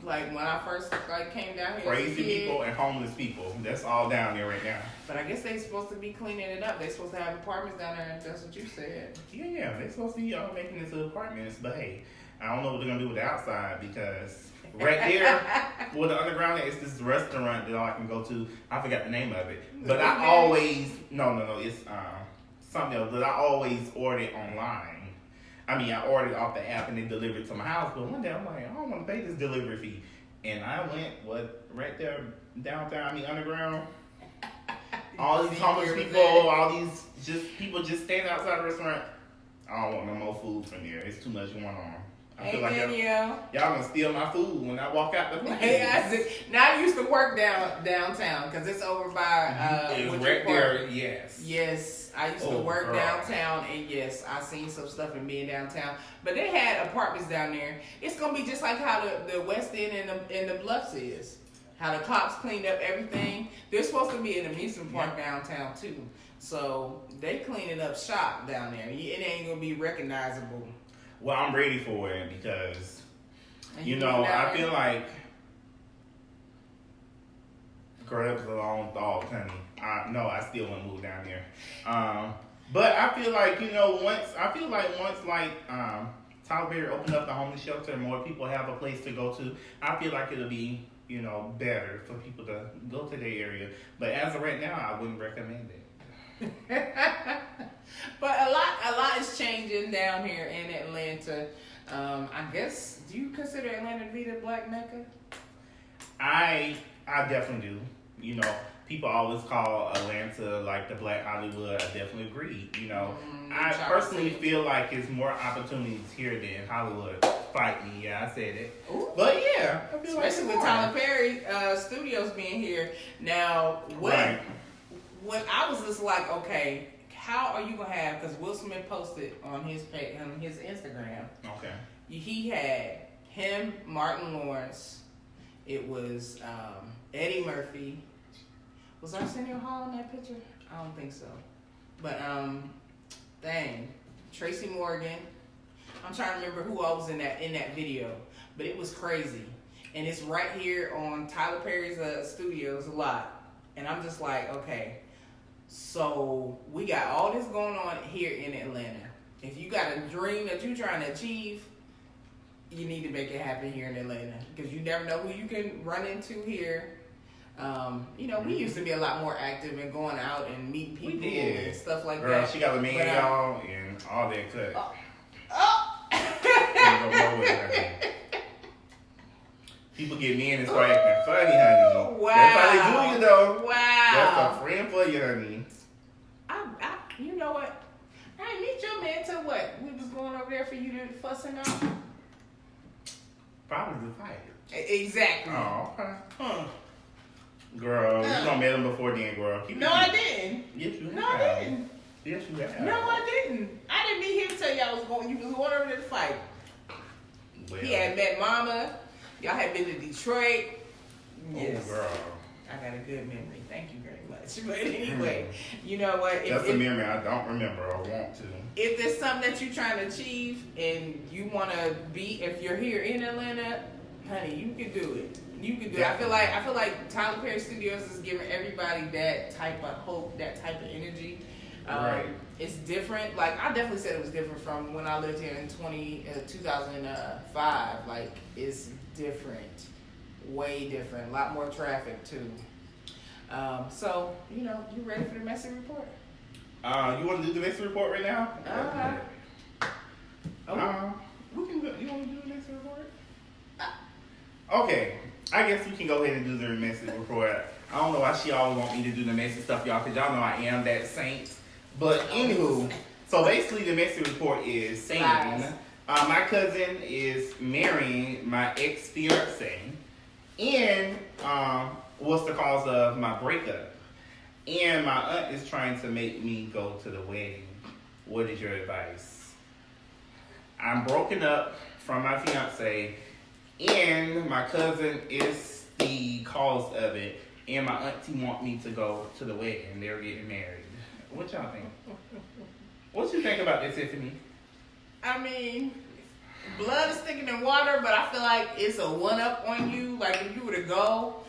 Like when I first came down here. Crazy people and homeless people. That's all down there right now. But I guess they're supposed to be cleaning it up. They're supposed to have apartments down there, if that's what you said. Yeah, they're supposed to be making it into apartments. But hey, I don't know what they're gonna do with the outside because right there, where the underground is, this restaurant that I can go to. I forgot the name of it, but I always it's something else. But I always order it online. I mean, I ordered off the app and they delivered it to my house. But one day I'm like, I don't want to pay this delivery fee. And I went, right there, downtown, underground. All these homeless people, all these people just standing outside the restaurant. I don't want no more food from there. It's too much going on. I feel like y'all gonna steal my food when I walk out the place. Now I used to work downtown because it's over by it's right there. Yes, I used to work downtown, and yes, I seen some stuff in being downtown. But they had apartments down there. It's gonna be just like how the West End and the Bluffs is. How the cops cleaned up everything. There's supposed to be an amusement park downtown too. So they cleaning up shop down there. It ain't gonna be recognizable. Well, I'm ready for it because, I feel like, girl, that was a long thought, honey. I still want to move down there. But I feel like, once Tyler Perry opened up the homeless shelter and more people have a place to go to, I feel like it'll be, better for people to go to their area. But as of right now, I wouldn't recommend it. But a lot is changing down here in Atlanta. I guess, do you consider Atlanta to be the Black Mecca? I definitely do. People always call Atlanta like the Black Hollywood. I definitely agree. I personally feel like it's more opportunities here than Hollywood. Fight me, yeah, I said it. Ooh. But yeah, I feel especially with Tyler Perry Studios being here now. When I was just like, okay, how are you gonna have? Because Will Smith posted on his page, on his Instagram. Okay. He had him, Martin Lawrence. It was Eddie Murphy. Was Arsenio Hall in that picture? I don't think so. But Tracy Morgan. I'm trying to remember who else was in that video, but it was crazy. And it's right here on Tyler Perry's Studios a lot. And I'm just like, okay. So we got all this going on here in Atlanta. If you got a dream that you're trying to achieve, you need to make it happen here in Atlanta because you never know who you can run into here. We used to be a lot more active and going out and meeting people and stuff like that. She got the man y'all and all that cut. People get me in and start acting funny, honey. Wow. That's how they do you, though. Wow. That's a friend for you, honey. You know what? I didn't meet your man till what? We was going over there for you to fussing out? Probably the fight. Exactly. Oh, okay. Huh. Girl, you gonna meet him before then, girl. I didn't. Yes, you No, I didn't. Yes, you have. No, I didn't. I didn't meet him till y'all was going. You was going over there to fight. Well, He had met Mama. Y'all had been to Detroit. Yes. Oh, girl. I got a good memory. Thank you very much. But anyway, you know what? That's a memory I don't remember or want to. If there's something that you're trying to achieve and you want to be, if you're here in Atlanta, honey, you can do it. You can do it. I feel like Tyler Perry Studios is giving everybody that type of hope, that type of energy. Right. It's different. Like, I definitely said it was different from when I lived here in 2005. Like, it's different. Way different. A lot more traffic, too. So, you know, you ready for the messy report? You want to do the next report right now? We can go. You want to do the next report? Okay. I guess we can go ahead and do the messy report. I don't know why she always want me to do the messy stuff, y'all, because y'all know I am that saint. But anywho, so basically the messy report is saying my cousin is marrying my ex-fiance, and what's the cause of my breakup? And my aunt is trying to make me go to the wedding. What is your advice? I'm broken up from my fiance, and my cousin is the cause of it, and my auntie want me to go to the wedding. They're getting married. What y'all think? What you think about this, Tiffany? I mean, blood is thicker than water, but I feel like it's a one-up on you. Like, if you were to go,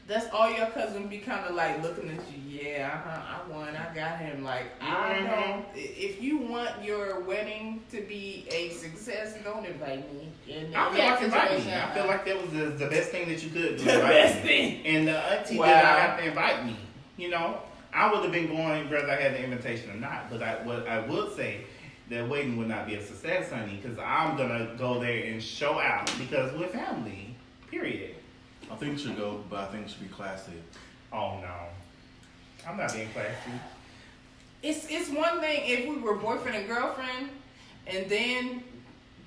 that's all your cousin would be kind of like looking at you. Yeah, I won. I got him. Like, I don't. If you want your wedding to be a success, don't invite me. I feel like invite me. I feel like that was the best thing that you could do. The best thing. And the auntie did not have to invite me. You know, I would have been going whether I had the invitation or not. But what I would say, the wedding would not be a success, honey, because I'm gonna go there and show out because we're family. Period. I think you should go, but I think it should be classy. Oh no, I'm not being classy. It's one thing if we were boyfriend and girlfriend, and then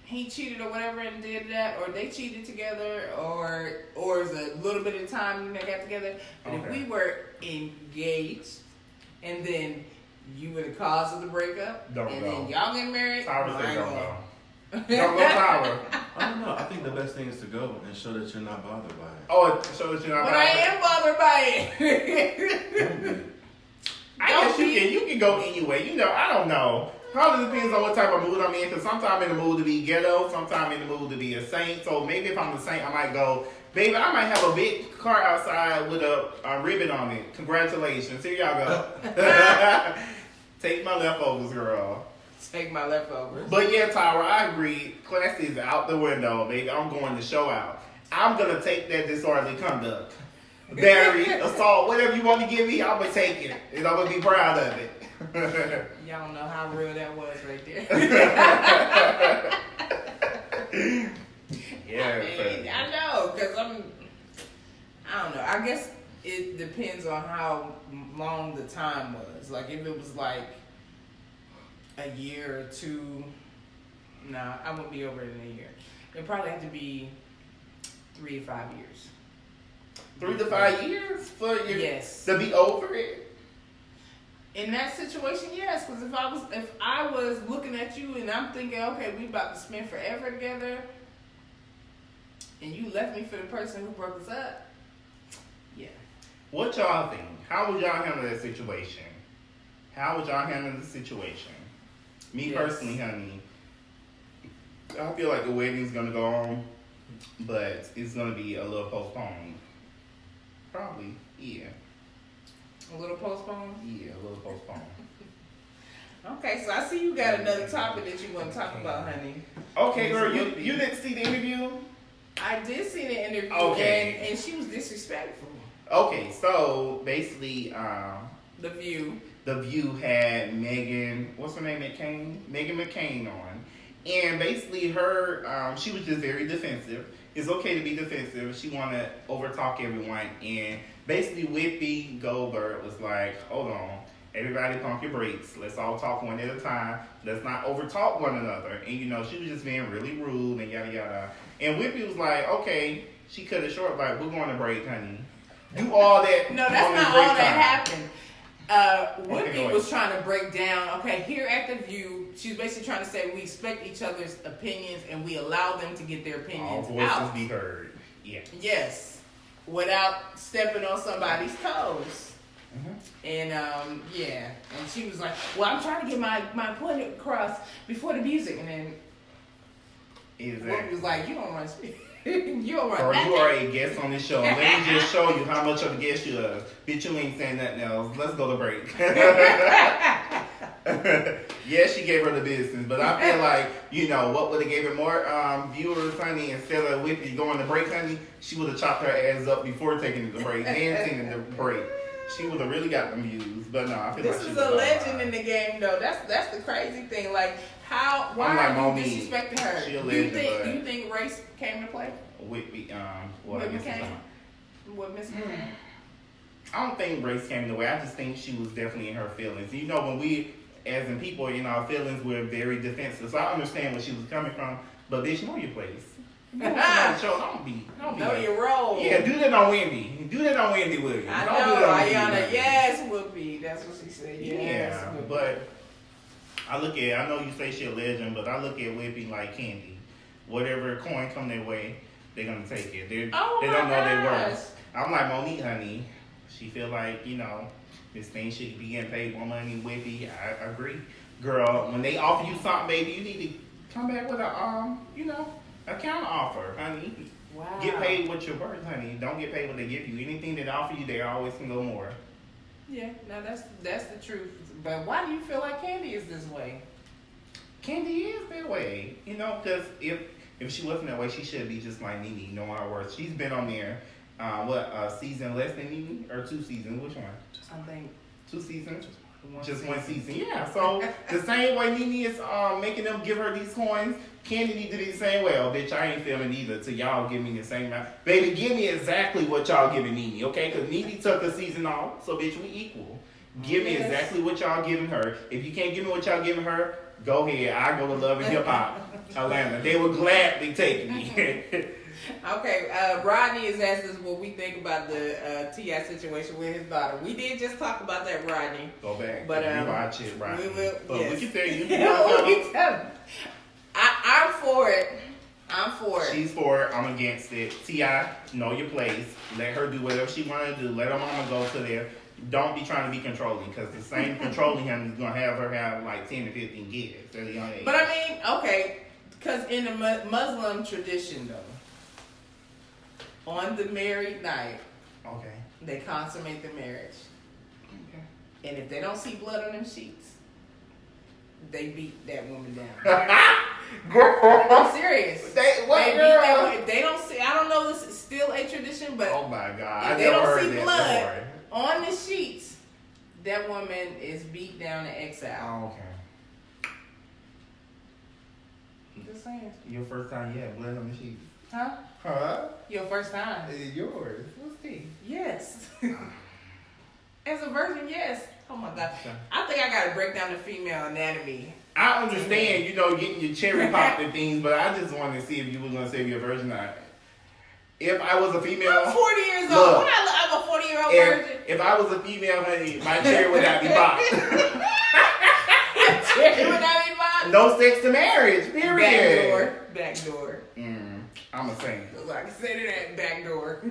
he cheated or whatever and did that, or they cheated together, or it's a little bit of time and they got together. But if we were engaged, and then you were the cause of the breakup, then y'all get married, Tyra said don't go. Don't go, Tyra. I don't know. I think the best thing is to go and show that you're not bothered by it. Oh, show that you're not but bothered. I am bothered by it. I guess you can go anyway. You know, I don't know. Probably depends on what type of mood I'm in. Because sometimes I'm in the mood to be ghetto. Sometimes I'm in the mood to be a saint. So maybe if I'm the saint, I might go, baby, I might have a big car outside with a ribbon on it. Congratulations. Here y'all go. Take my leftovers, girl. Take my leftovers. But yeah, Tyra, I agree. Classy is out the window, baby. I'm going to show out. I'm going to take that disorderly conduct. Battery, assault, whatever you want to give me, I'm going to take it. And I'm going to be proud of it. Y'all don't know how real that was right there. Yeah. I know, because I don't know. I guess it depends on how long the time was. Like, if it was like a year or two, nah, I wouldn't be over it in a year. It'd probably have to be 3 to 5 years. 3 to 5 years for you to be over it? In that situation, yes. Because if I was looking at you and I'm thinking, okay, we about to spend forever together, and you left me for the person who broke us up, yeah. What y'all think? How would y'all handle that situation? How would y'all handle the situation? Me personally, honey, I feel like the wedding's gonna go on, but it's gonna be a little postponed. Probably, yeah. A little postponed? Yeah, a little postponed. Okay, so I see you got another topic that you want to talk about, honey. Okay, girl, you didn't see the interview? I did see the interview, and she was disrespectful. Okay, so basically, The View had Megan, what's her name, Megan McCain on. And basically her, she was just very defensive. It's okay to be defensive. She want to overtalk everyone. And basically Whoopi Goldberg was like, hold on, everybody pump your brakes. Let's all talk one at a time. Let's not overtalk one another. And, you know, she was just being really rude and yada, yada. And Whoopi was like, okay, she cut it short, like, we're going to break, honey. Do all that. No, that's not all that happened. Whitney was trying to break down, okay, here at The View, she was basically trying to say we respect each other's opinions and we allow them to get their opinions all voices out. be heard. Yeah. Yes. Without stepping on somebody's toes. Mm-hmm. And, and she was like, well, I'm trying to get my point across before the music. And then Whitney was like, you don't want to speak. You don't want Girl, nothing. you are a guest on this show. Let me just show you how much of a guest you are. Bitch, you ain't saying nothing else. Let's go to break. Yeah, she gave her the business, but I feel like, what would have gave her more viewers, honey, instead of Whitney going to break, honey, she would have chopped her ass up before taking the break and singing the break. She would have really got them views, but no, I feel this like is a legend in the game, though. That's the crazy thing. Like, why are you disrespecting her? She a Do you legend, think race came to play? Whitney, What Miss I don't think race came the way. I just think she was definitely in her feelings. When we, as in people, in our feelings, we're very defensive. So I understand where she was coming from. But bitch, know your place. Don't be know your role. Yeah, do that on Wendy. Do that on Wendy Williams. I don't know, do that on Ayana. Wendy. Yes, Whoopi. That's what she said. Yes, Yeah, Whoopi. but I know you say she a legend, but I look at Whippy like candy. Whatever coin come their way, they're gonna take it. They don't know their worth. I'm like Monique, honey. She feel like, this thing should be getting paid more money. Whippy, I agree. Girl, when they offer you something, baby, you need to come back with a counter offer, honey. Wow. Get paid what you're worth, honey. Don't get paid what they give you. Anything they offer you, they always can go more. Yeah, no, that's the truth. But why do you feel like Candy is this way? Candy is that way, because if she wasn't that way, she should be just like Nene, knowing her worth. She's been on there, season less than Nene, or 2 seasons? Which one? I think 2 seasons. Just one season. Yeah. So the same way Nene is making them give her these coins, Candy need to do the same way. Oh, bitch, I ain't feeling either. Till y'all give me the same amount. Baby, give me exactly what y'all giving Nene, okay? Because Nene took a season off, so bitch, we equal. Give me exactly what y'all giving her. If you can't give me what y'all giving her, go ahead. I go to Love and Hip Hop Atlanta. They were gladly taking me. Okay, Rodney has asked us what we think about the T.I. situation with his daughter. We did just talk about that, Rodney. Go back, but rewatch it, Rodney. We will. But yes. we can tell you. I'm for it. I'm for it. She's for it. I'm against it. T.I., know your place. Let her do whatever she want to do. Let her mama go to there. Don't be trying to be controlling, because the same controlling him is going to have her have like 10 to 15 kids at a young age. But I mean, okay, because in the Muslim tradition, though, on the married night, okay, they consummate the marriage. Okay. And if they don't see blood on them sheets, they beat that woman down. I'm serious. They beat that woman. If they don't see, I don't know if this is still a tradition, but oh my God, if I they never don't heard see that blood story. on the sheets, that woman is beat down and exiled. Oh, okay. Just saying. Your first time, yeah, blood on the sheets. Huh? Huh? Your first time? It's yours. What's this? Yes. As a virgin, yes. Oh my God. I think I gotta break down the female anatomy. I understand, getting your cherry popped and things, but I just wanted to see if you were gonna say you're a virgin or not. If I was a female, I'm 40 years look, old. I'm a 40-year-old virgin. If I was a female, honey, my cherry would not be popped. Cherry would not be popped. No sex to marriage, period. Back door. I'm a saint. So I can say that back door.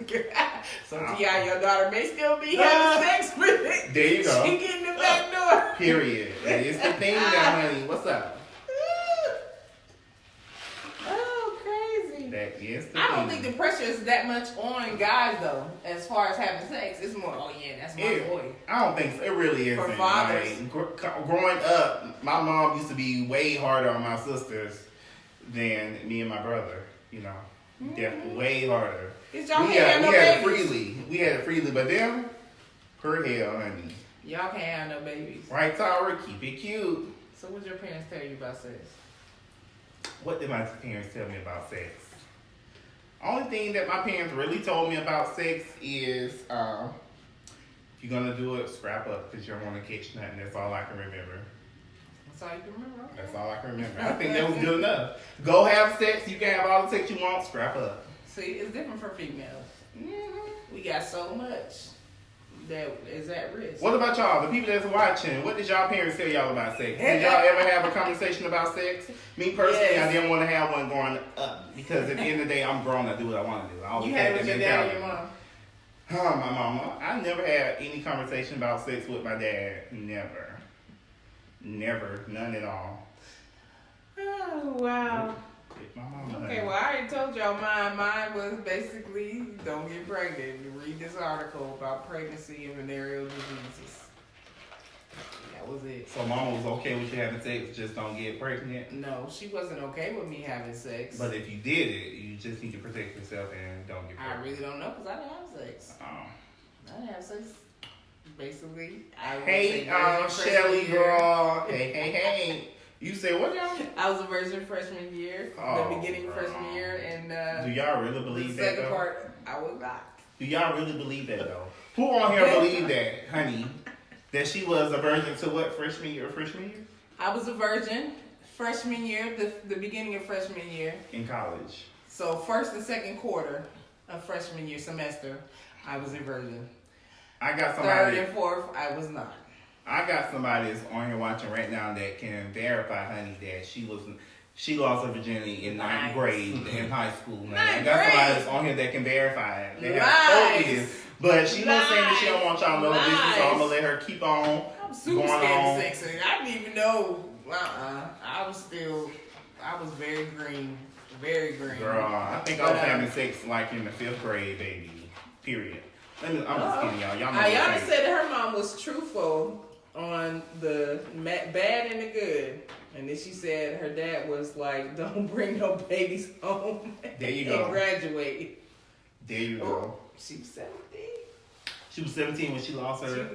So T.I., your daughter may still be having sex with it. There you go. She getting the back door. Period. It's the thing now, honey. What's up? Oh, crazy. That is the I don't thing. think the pressure is that much on guys, though, as far as having sex. It's more, oh yeah, that's my boy. I don't think so. It really isn't. For fathers. Like, growing up, my mom used to be way harder on my sisters than me and my brother. Definitely way harder. Y'all can't have no babies. We had it freely, but them, per hell, honey. Y'all can't have no babies. Right, Tara? Keep it cute. So what your parents tell you about sex? What did my parents tell me about sex? Only thing that my parents really told me about sex is, if you're gonna do it, scrap up, because you don't want to catch nothing. That's all I can remember. That's all you can remember? Okay. That's all I can remember. I think that was good enough. Go have sex. You can have all the sex you want. Scrap up. See, it's different for females. Mm-hmm. We got so much. that is at risk. What about y'all, the people that's watching? What did y'all parents tell y'all about sex? Did y'all ever have a conversation about sex? Me personally, I didn't want to have one growing up because at the end of the day, I'm grown. I do what I want to do. I always You had it had with that your dad or mentality. your mom? My mama. I never had any conversation about sex with my dad. Never. None at all. Oh, wow. My mama. Okay, well, I already told y'all mine. Mine was basically don't get pregnant. You read this article about pregnancy and venereal diseases. That was it. So mama was okay with you having sex, just don't get pregnant? No, she wasn't okay with me having sex. But if you did it, you just need to protect yourself and don't get I pregnant. really don't know because I didn't have sex. Oh. I didn't have sex. Basically, I would Hey, say virgin Shelly freshman year. girl. Hey. You say what, y'all? I was a virgin freshman year, Oh, the beginning girl. freshman year, and Do y'all really the believe that, second though? part, I was not. Do y'all really believe that, though? Who on here believe that, honey? That she was a virgin to what, freshman year? I was a virgin freshman year, the beginning of freshman year. In college. So first and second quarter of freshman year semester, I was a virgin. I got Third somebody. and fourth, I was not. I got somebody that's on here watching right now that can verify, honey, that she lost her virginity in ninth Nice. grade in high school. Man. I Ninth got somebody grade? that's on here that can verify it. They have Lies. photos, but she was saying that she don't want y'all to know the business, so I'm gonna Lies. let her keep on. I'm super going scared on. of sex. I didn't even know. I was very green. Very green. Girl, I think I was But, having sex like in the 5th grade, baby. Period. I'm just kidding, y'all. Y'all know Ayana what said that her mom was truthful on the bad and the good. And then she said her dad was like, don't bring no babies home There you and go. graduate. There you go. She was 17. She was 17 when she lost her.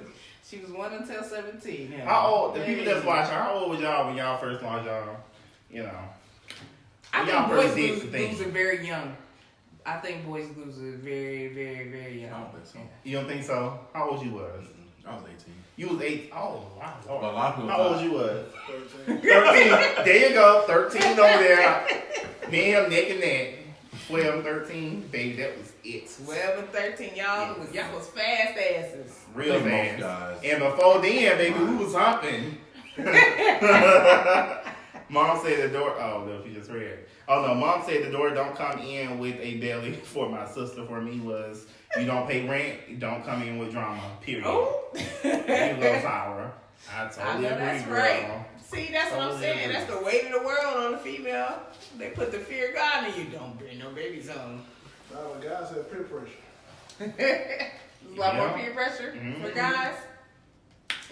She was 1 until 17. Yeah. How old? The people that's Hey. watching, how old was y'all when y'all first lost y'all? You know. I y'all think boys first did lose the thing. it very young. I think boys lose it very, very, very young. I don't think so. You don't think so? How old you was? I was 18. You was 8. Oh, wow. But a lot of people How old you was? 13. 13. There you go. 13 over there. Me and him neck and neck. 12, 13. Baby, that was it. 12 and 13, y'all was fast asses. Real They both fast. guys. And before then, baby, we was humping. Mom said the door. Oh, no, she just read. Oh, no. Mom said the door don't come in with a belly. For my sister, for me, was you don't pay rent, you don't come in with drama. Period. Oh. You go sour. I I totally know agree, that's girl. right. See, that's what I'm Totally saying. agree. That's the weight of the world on the female. They put the fear of God in you. Don't bring no babies home. Now the guys have peer pressure. There's a lot more Yeah. peer pressure for Mhm. guys.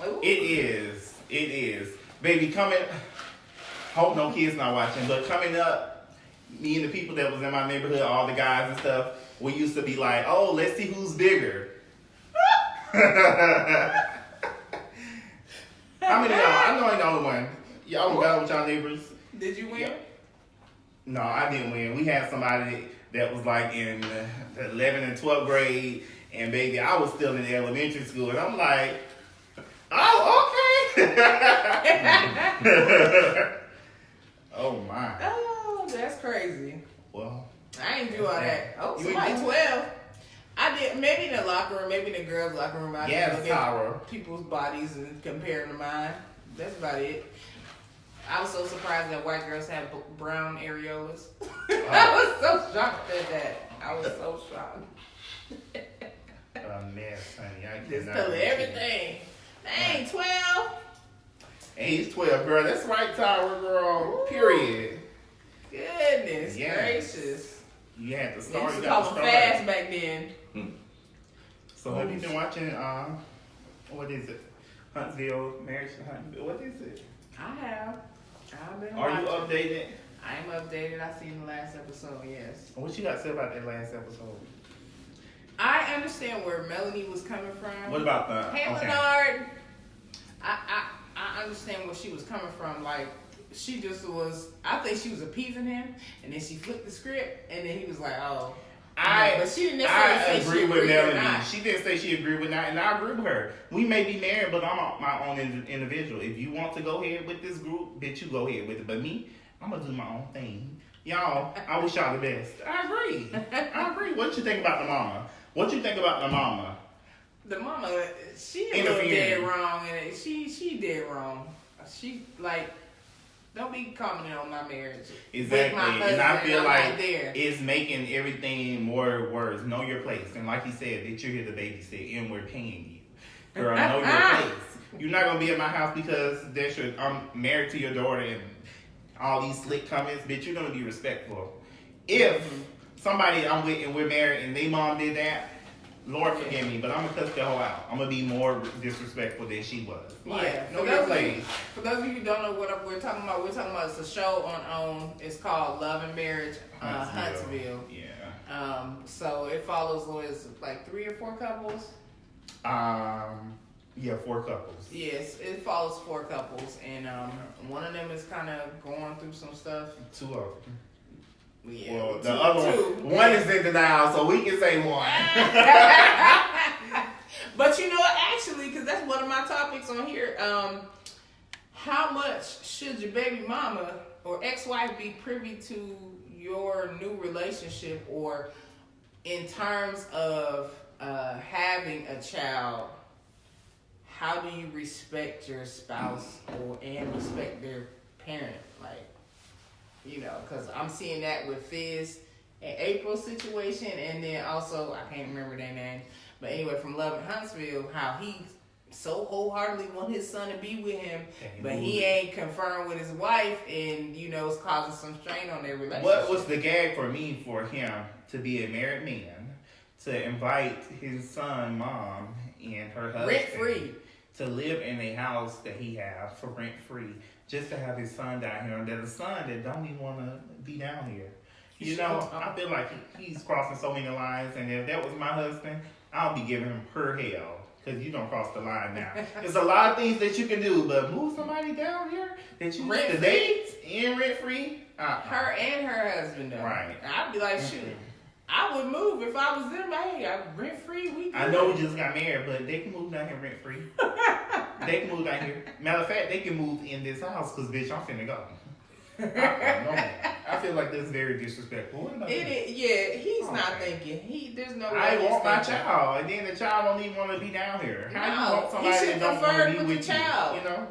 Ooh. It is. It is. Baby, coming. Hope no kids not watching, but coming up, me and the people that was in my neighborhood, all the guys and stuff, we used to be like, oh, let's see who's bigger. How many of y'all? I know I ain't the only one. Y'all got with y'all neighbors? Did you win? Yeah. No, I didn't win. We had somebody that was like in the 11th and 12th grade, and baby, I was still in elementary school, and I'm like, oh, okay. Oh my. Oh, that's crazy. Well, I ain't do all that. Oh, You somebody ain't do 12. I did, maybe in the locker room, maybe in the girls' locker room. I yes, did look at Tara. people's bodies and compare them to mine. That's about it. I was so surprised that white girls have brown areolas. I was so shocked at that. I was so shocked. A mess, honey. I Just cannot tell with you. everything. Dang, 12. Age 12, girl. That's right, Tara, girl. Period. Goodness Yes. gracious. You had to They start. used You to got call to them start. fast back then. So have you been watching? What is it? Huntsville, Marriage to Huntsville. What is it? I have. I've been Are you watching. updated? I am updated. I seen the last episode, yes. What you got to say about that last episode? I understand where Melanie was coming from. What about the? Hey, okay. Leonard. I understand where she was coming from. Like, she just was, I think she was appeasing him, and then she flipped the script, and then he was like, oh. But she didn't necessarily I say agree she with agreed or Melanie. not. She didn't say she agreed with that, and I agree with her. We may be married, but I'm my own individual. If you want to go ahead with this group, bitch, you go ahead with it. But me, I'm gonna do my own thing. Y'all, I wish y'all the best. I agree. I agree. What you think about the mama? What you think about the mama? the mama, she a little Interfering. dead wrong, and she did wrong. She like, don't be commenting on my marriage. Exactly. With my husband, And I feel I'm like not there. it's making everything more worse. Know your place. And like you said, that you're here to babysit and we're paying you. Girl, know your place. You're not going to be at my house because I'm married to your daughter and all these slick comments. Bitch, you're going to be respectful. If somebody I'm with and we're married and they mom did that, Lord forgive me, but I'm going to cuss the hoe out. I'm going to be more disrespectful than she was. Yeah, Know your place. for those of you who don't know what we're talking about it's a show on it's called Love and Marriage Huntsville. Yeah. So it follows like 3 or 4 couples. Yeah, 4 couples. Yes, it follows 4 couples, and one of them is kind of going through some stuff. 2 of them. Yeah, Well, two- the other two. one is in denial, so we can say 1. But you know what, actually, because that's one of my topics on here, how much should your baby mama or ex-wife be privy to your new relationship, or in terms of having a child, how do you respect your spouse and respect their parent? Like, you know, because I'm seeing that with Fizz and April's situation, and then also, I can't remember their name, but anyway, from Love in Huntsville, how he so wholeheartedly want his son to be with him, but he ain't confirmed with his wife, and, you know, it's causing some strain on their relationship. What was the gag for me for him to be a married man, to invite his son, mom, and her husband Rent-free. to live in a house that he has for rent free, just to have his son down here, and that a son that don't even want to be down here. You know, I feel like he's crossing so many lines, and if that was my husband, I'll be giving him her hell, because you don't cross the line now. There's a lot of things that you can do, but move somebody down here that you used to date and rent free. Her and her husband, though. Right. I'd be like, shoot, I would move if I was them. Hey, I'm rent free. We I know we just got married, but they can move down here rent free. They can move down here. Matter of fact, they can move in this house, because bitch, I'm finna go. I feel like that's very disrespectful. What about you? Yeah, he's not thinking. There's no way I he's want my thinking. child, and then the child don't even want to be down here. How No, you want he somebody should that don't confer want to be with with the you? child. You know,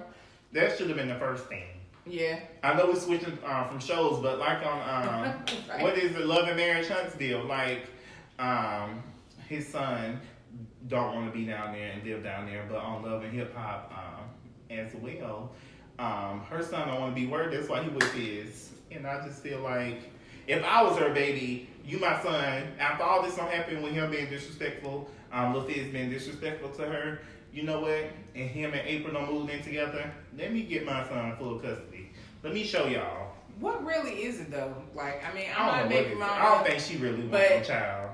that should have been the first thing. Yeah. I know we're switching from shows, but like on Right. what is it, Love and Marriage Huntsville? Like his son don't want to be down there and live down there, but on Love and Hip Hop as well, her son don't want to be word. That's why he with his. And I just feel like if I was her baby, you my son, after all this don't happen with him being disrespectful, Lil Fizz being disrespectful to her, you know what? And him and April don't move in together. Let me get my son full custody. Let me show y'all. What really is it though? Like, I mean, I I'm not a don't know what baby it is. mama. I don't think she really wants no child.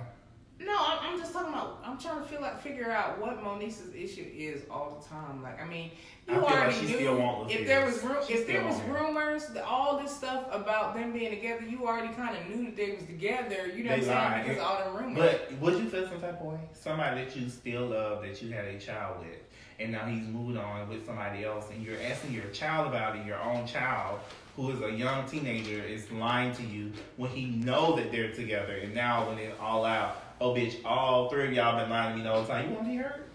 No, I'm just talking about. I'm trying to figure out what Monique's issue is all the time. Like, I mean, I you feel like already she knew still want if Lil there Fizz. was She if still there was want him. rumors, all this stuff about them being together. You already kind of knew that they was together. You know what I'm They saying? lied. Because of all the rumors. But would you feel some type of way? Somebody that you still love, that you had a child with, and now he's moved on with somebody else, and you're asking your child about it, your own child, who is a young teenager, is lying to you when he know that they're together, and now when it's all out, oh bitch, all 3 of y'all been lying to me the whole time. You want to be hurt?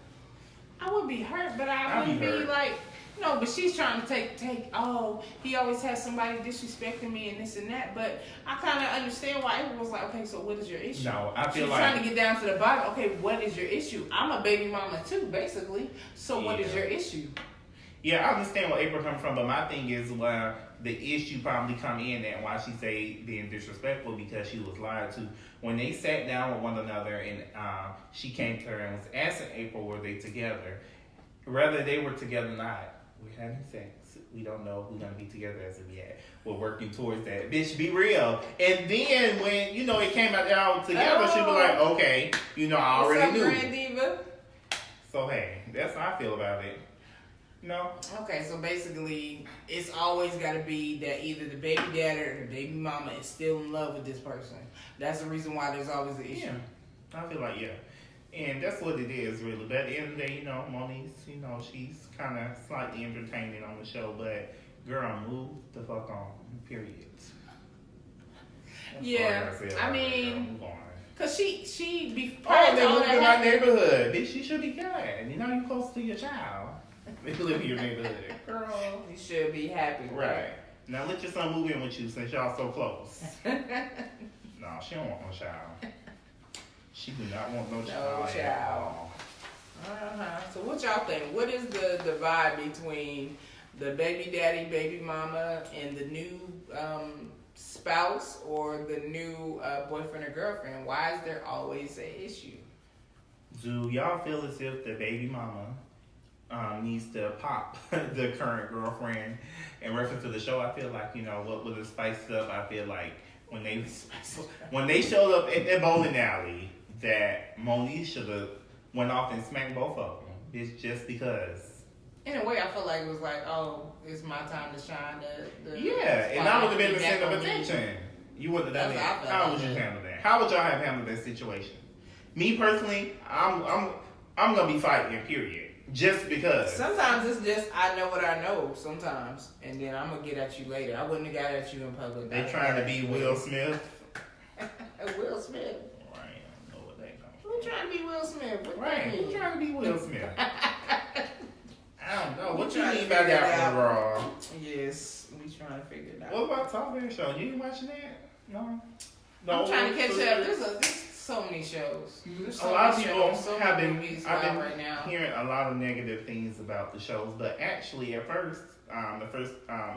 I would be hurt, but I I'd be wouldn't be hurt. like, no, but she's trying to take, oh, he always has somebody disrespecting me and this and that. But I kind of understand why everyone was like, okay, so what is your issue? No, I feel she's like trying to get down to the bottom. Okay, what is your issue? I'm a baby mama too, basically. So what is Yeah. your issue? Yeah, I understand where April comes from, but my thing is where the issue probably come in and why she say being disrespectful, because she was lied to. When they sat down with one another and she came to her and was asking April were they together, whether they were together or not, we're having sex. We don't know who's gonna be together as of yet. We're working towards that. Bitch, be real. And then when, you know, it came out y'all together, she'd be like, okay, you know, I What's already up, knew. Grand Diva? So hey, that's how I feel about it. No. Okay, so basically, it's always got to be that either the baby daddy or the baby mama is still in love with this person. That's the reason why there's always an issue. Yeah, I feel like, yeah. And that's what it is, really. But at the end of the day, you know, Monique's, you know, she's kind of slightly entertaining on the show. But, girl, move the fuck on, period. That's all Yeah, gotta say I about it, mean, girl. Move on. Cause she be Oh, they all moved that to my happened. neighborhood. Bitch, you should be glad. You know you close to your child. They live in your neighborhood. Girl, you should be happy. Right. Now let your son move in with you since y'all so close. No, she don't want no child. She do not want no child. child. At all. So what y'all think? What is the divide between the baby daddy, baby mama, and the new spouse or the new boyfriend or girlfriend? Why is there always an issue? Do y'all feel as if the baby mama needs to pop the current girlfriend? In reference to the show, I feel like, you know, what was it spiced up? I feel like when they showed up at that bowling alley, that Monique should have went off and smacked both of them. It's just because. In a way, I feel like it was like, oh, it's my time to shine. Yeah, and that would have been the center of attention. You wouldn't have done that. How would you handle that? How would y'all have handled that situation? Me personally, I'm gonna be fighting. Period. Just because. Sometimes it's just I know what I know. Sometimes, and then I'm gonna get at you later. I wouldn't have got at you in public. They trying to be Will Smith. Will Smith. Right. I don't know what that comes from. Who trying to be Will Smith? What Right. that Who mean? trying to be Will Smith? I don't know. What you trying to mean by figure it that out. one, Raw? Yes, we trying to figure it out. What about Talk Bear Show? You ain't watching that? No. I'm trying to catch up. There's so many shows. There's so A lot of many people shows, so have many been, movies I've out been right now. hearing a lot of negative things about the shows, but actually at first, the first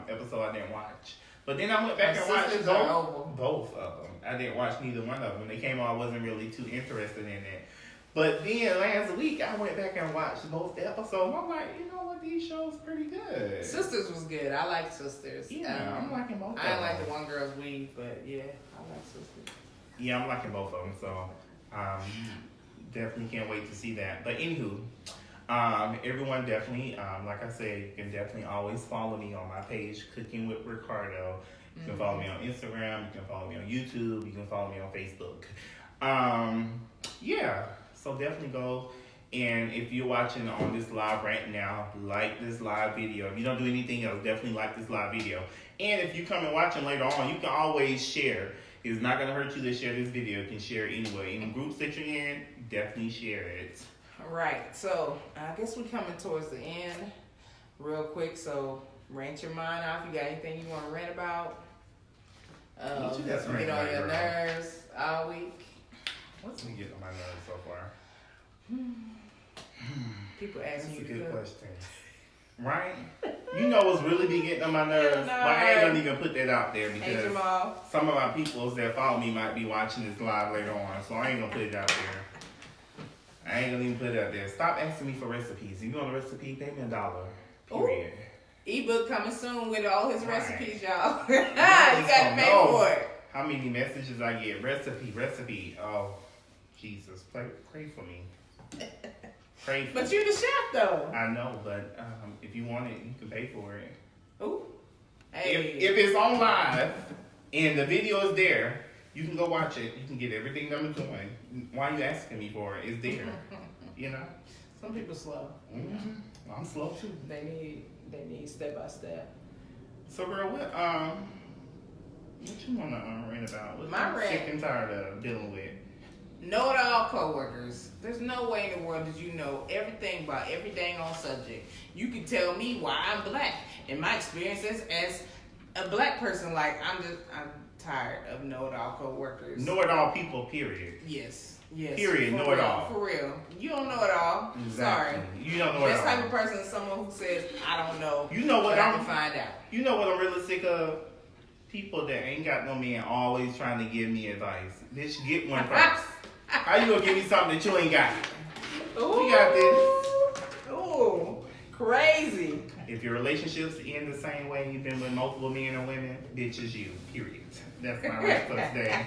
episode I didn't watch. But then I went back and watched Sisters are over. both of them. I didn't watch neither one of them. When they came on, I wasn't really too interested in it. But then last week, I went back and watched both episodes. I'm like, you know what, these shows pretty good. Sisters was good. I like Sisters. Yeah, I'm liking both of them. I like the One Girl's Week, but yeah, I like Sisters. Yeah, I'm liking both of them, so definitely can't wait to see that. But anywho, everyone definitely, like I said, you can definitely always follow me on my page, Cooking with Ricardo. You can follow me on Instagram, you can follow me on YouTube, you can follow me on Facebook. Yeah, so definitely go. And if you're watching on this live right now, like this live video. If you don't do anything else, definitely like this live video. And if you come and watch it later on, you can always share. It's not going to hurt you to share this video. You can share it anyway. Any groups that you're in, definitely share it. All right, so I guess we're coming towards the end real quick. So rant your mind off. You got anything you want to rant about? What you got to Get rant on about, your girl? nerves all week. What's been getting on my nerves so far? People That's asking a you to good cook. question. Right? You know what's really be getting on my nerves? No. But I ain't gonna even put that out there Hey because Jamal. some of my peoples that follow me might be watching this live later on, so I ain't gonna put it out there. I ain't gonna even put it out there. Stop asking me for recipes. If you want a recipe, pay me $1. Period. Ebook coming soon with all his Right. recipes, y'all. you just gotta don't pay know. for it. How many messages I get? Recipe. Oh, Jesus. Pray for me. Pray for But me. you're the chef though. I know, but if you want it, you can pay for it. Ooh. Hey. If it's on live and the video is there, you can go watch it. You can get everything that I'm doing. Why are you asking me for it? It's there. You know? Some people slow. Mm-hmm. I'm slow too. They need step by step. So girl, what you wanna rant about? What My you rant- sick and tired of dealing with? Know-it-all coworkers. There's no way in the world that you know everything about every dang on subject. You can tell me why I'm black and my experiences as a black person. Like I'm tired of know-it-all coworkers. Know it all people, period. Yes. Period, For know it real, all. For real. You don't know it all. Exactly. Sorry. You don't know it This all. type of person is someone who says, I don't know. You know what but I I'm can find out. You know what I'm really sick of? People that ain't got no man always trying to give me advice. Bitch, get one first. How you gonna give me something that you ain't got? Ooh. We got this. Ooh. Crazy. If your relationships end the same way and you've been with multiple men or women, bitch is you. Period. That's my rant for today.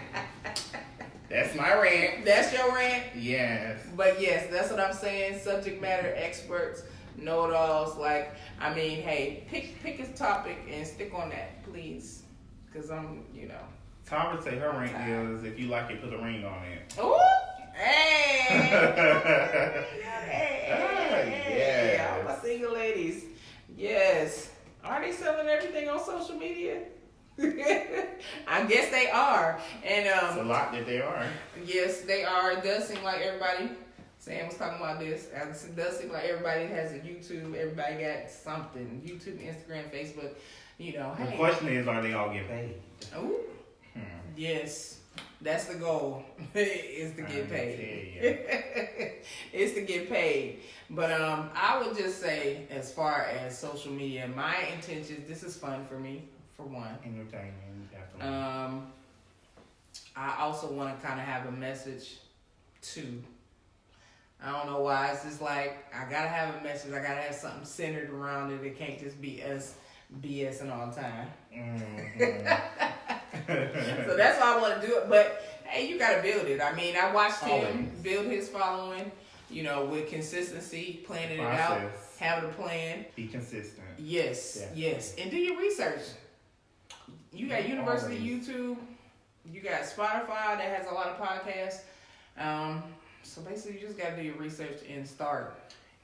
That's my rant. That's your rant. Yes. But yes, that's what I'm saying. Subject matter experts, know-it-alls. Like, I mean, hey, pick a topic and stick on that, please. Because I'm, Tom would say her rant is, if you like it, put a ring on it. Ooh! Hey! Yes. All my single ladies. Yes. Are they selling everything on social media? I guess they are. And It's a lot that they are. yes, they are. It does seem like everybody, Sam was talking about this, it does seem like everybody has a YouTube, everybody got something. YouTube, Instagram, Facebook, you know, The hey. question is, are they all getting paid? Ooh. Yes. That's the goal, is to get paid. It's to get paid. But I would just say, as far as social media, my intentions, this is fun for me, for one. Entertainment, definitely. I also want to kind of have a message, too. I don't know why. It's just like, I got to have a message. I got to have something centered around it. It can't just be us BSing all the time. So that's why I want to do it. But, hey, you got to build it. I mean, I watched him build his following, you know, with consistency, planning it out, having a plan. Be consistent. Yes, yes. And do your research. You got University YouTube. You got Spotify that has a lot of podcasts. So basically, you just got to do your research and start.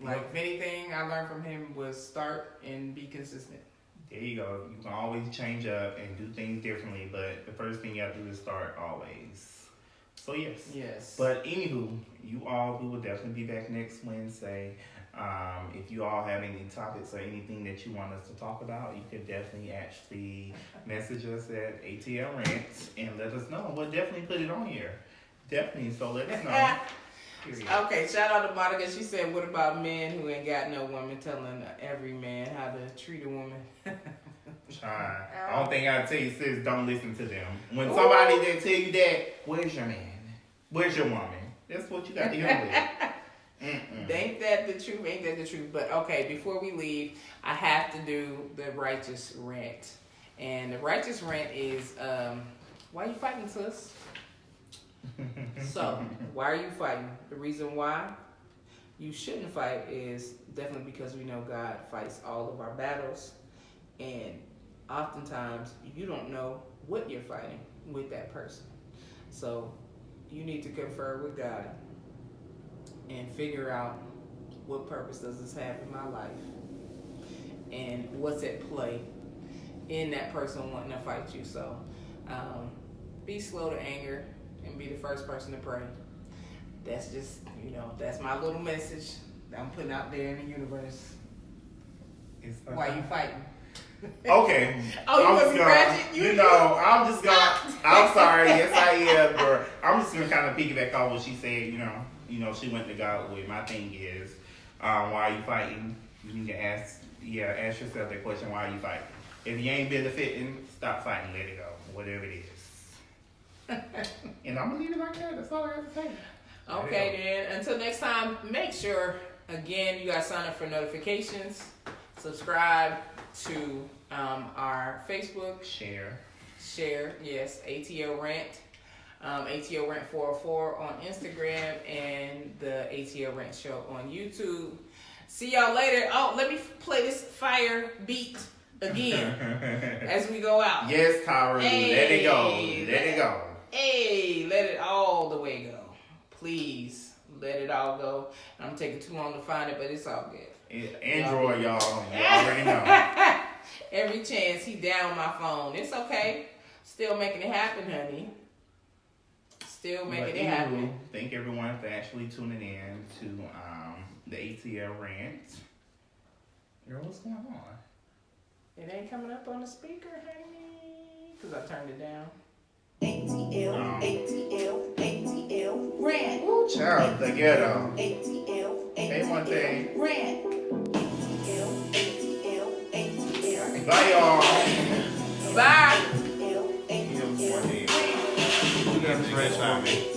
Like, if anything I learned from him was start and be consistent. There you go. You can always change up and do things differently, but the first thing you have to do is start always. So, yes. Yes. But anywho, we will definitely be back next Wednesday. If you all have any topics or anything that you want us to talk about, you can definitely actually message us at ATL Rant and let us know. We'll definitely put it on here. Definitely. So let us know. Okay, shout out to Monica. She said, what about men who ain't got no woman telling every man how to treat a woman? I don't think I'll tell you, sis, don't listen to them. When somebody that tell you that, where's your man? Where's your woman? That's what you got to deal with. Ain't that the truth? Ain't that the truth? But okay, before we leave, I have to do the righteous rant. And the righteous rant is, why are you fighting, sis? So, why are you fighting? The reason why you shouldn't fight is definitely because we know God fights all of our battles. And oftentimes, you don't know what you're fighting with that person. So, you need to confer with God and figure out what purpose does this have in my life and what's at play in that person wanting to fight you. So, be slow to anger and be the first person to pray. That's just, you know, that's my little message that I'm putting out there in the universe. Why you fighting? Okay. Oh, you want to scratch it? You know, I'm just gonna. I'm sorry. Yes, I am. But I'm just gonna kind of piggyback off what she said. You know, she went to God with. My thing is, why are you fighting? You need to ask yourself that question. Why are you fighting? If you ain't benefiting, stop fighting. Let it go. Whatever it is. And I'm gonna leave it like that. That's all I have to say. Okay, then. Until next time, make sure, again, you guys sign up for notifications. Subscribe to our Facebook. Share, yes, ATL Rant. ATL Rant 404 on Instagram and the ATL Rant Show on YouTube. See y'all later. Oh, let me play this fire beat again as we go out. Yes, Tyra. Hey, let it go. Let it go. Hey, let it all the way go. Please, let it all go. I'm taking too long to find it, but it's all good. Android, y'all. You already know. Every chance he down my phone. It's okay. Still making it happen, honey. Still making it happen. Thank everyone for actually tuning in to the ATL Rant. Girl, what's going on? It ain't coming up on the speaker, honey. Because I turned it down. ATL Rant. Ooh, child, the ghetto. ATL Hey, one thing. Rant. Bye, y'all. Bye. You got the right time, man.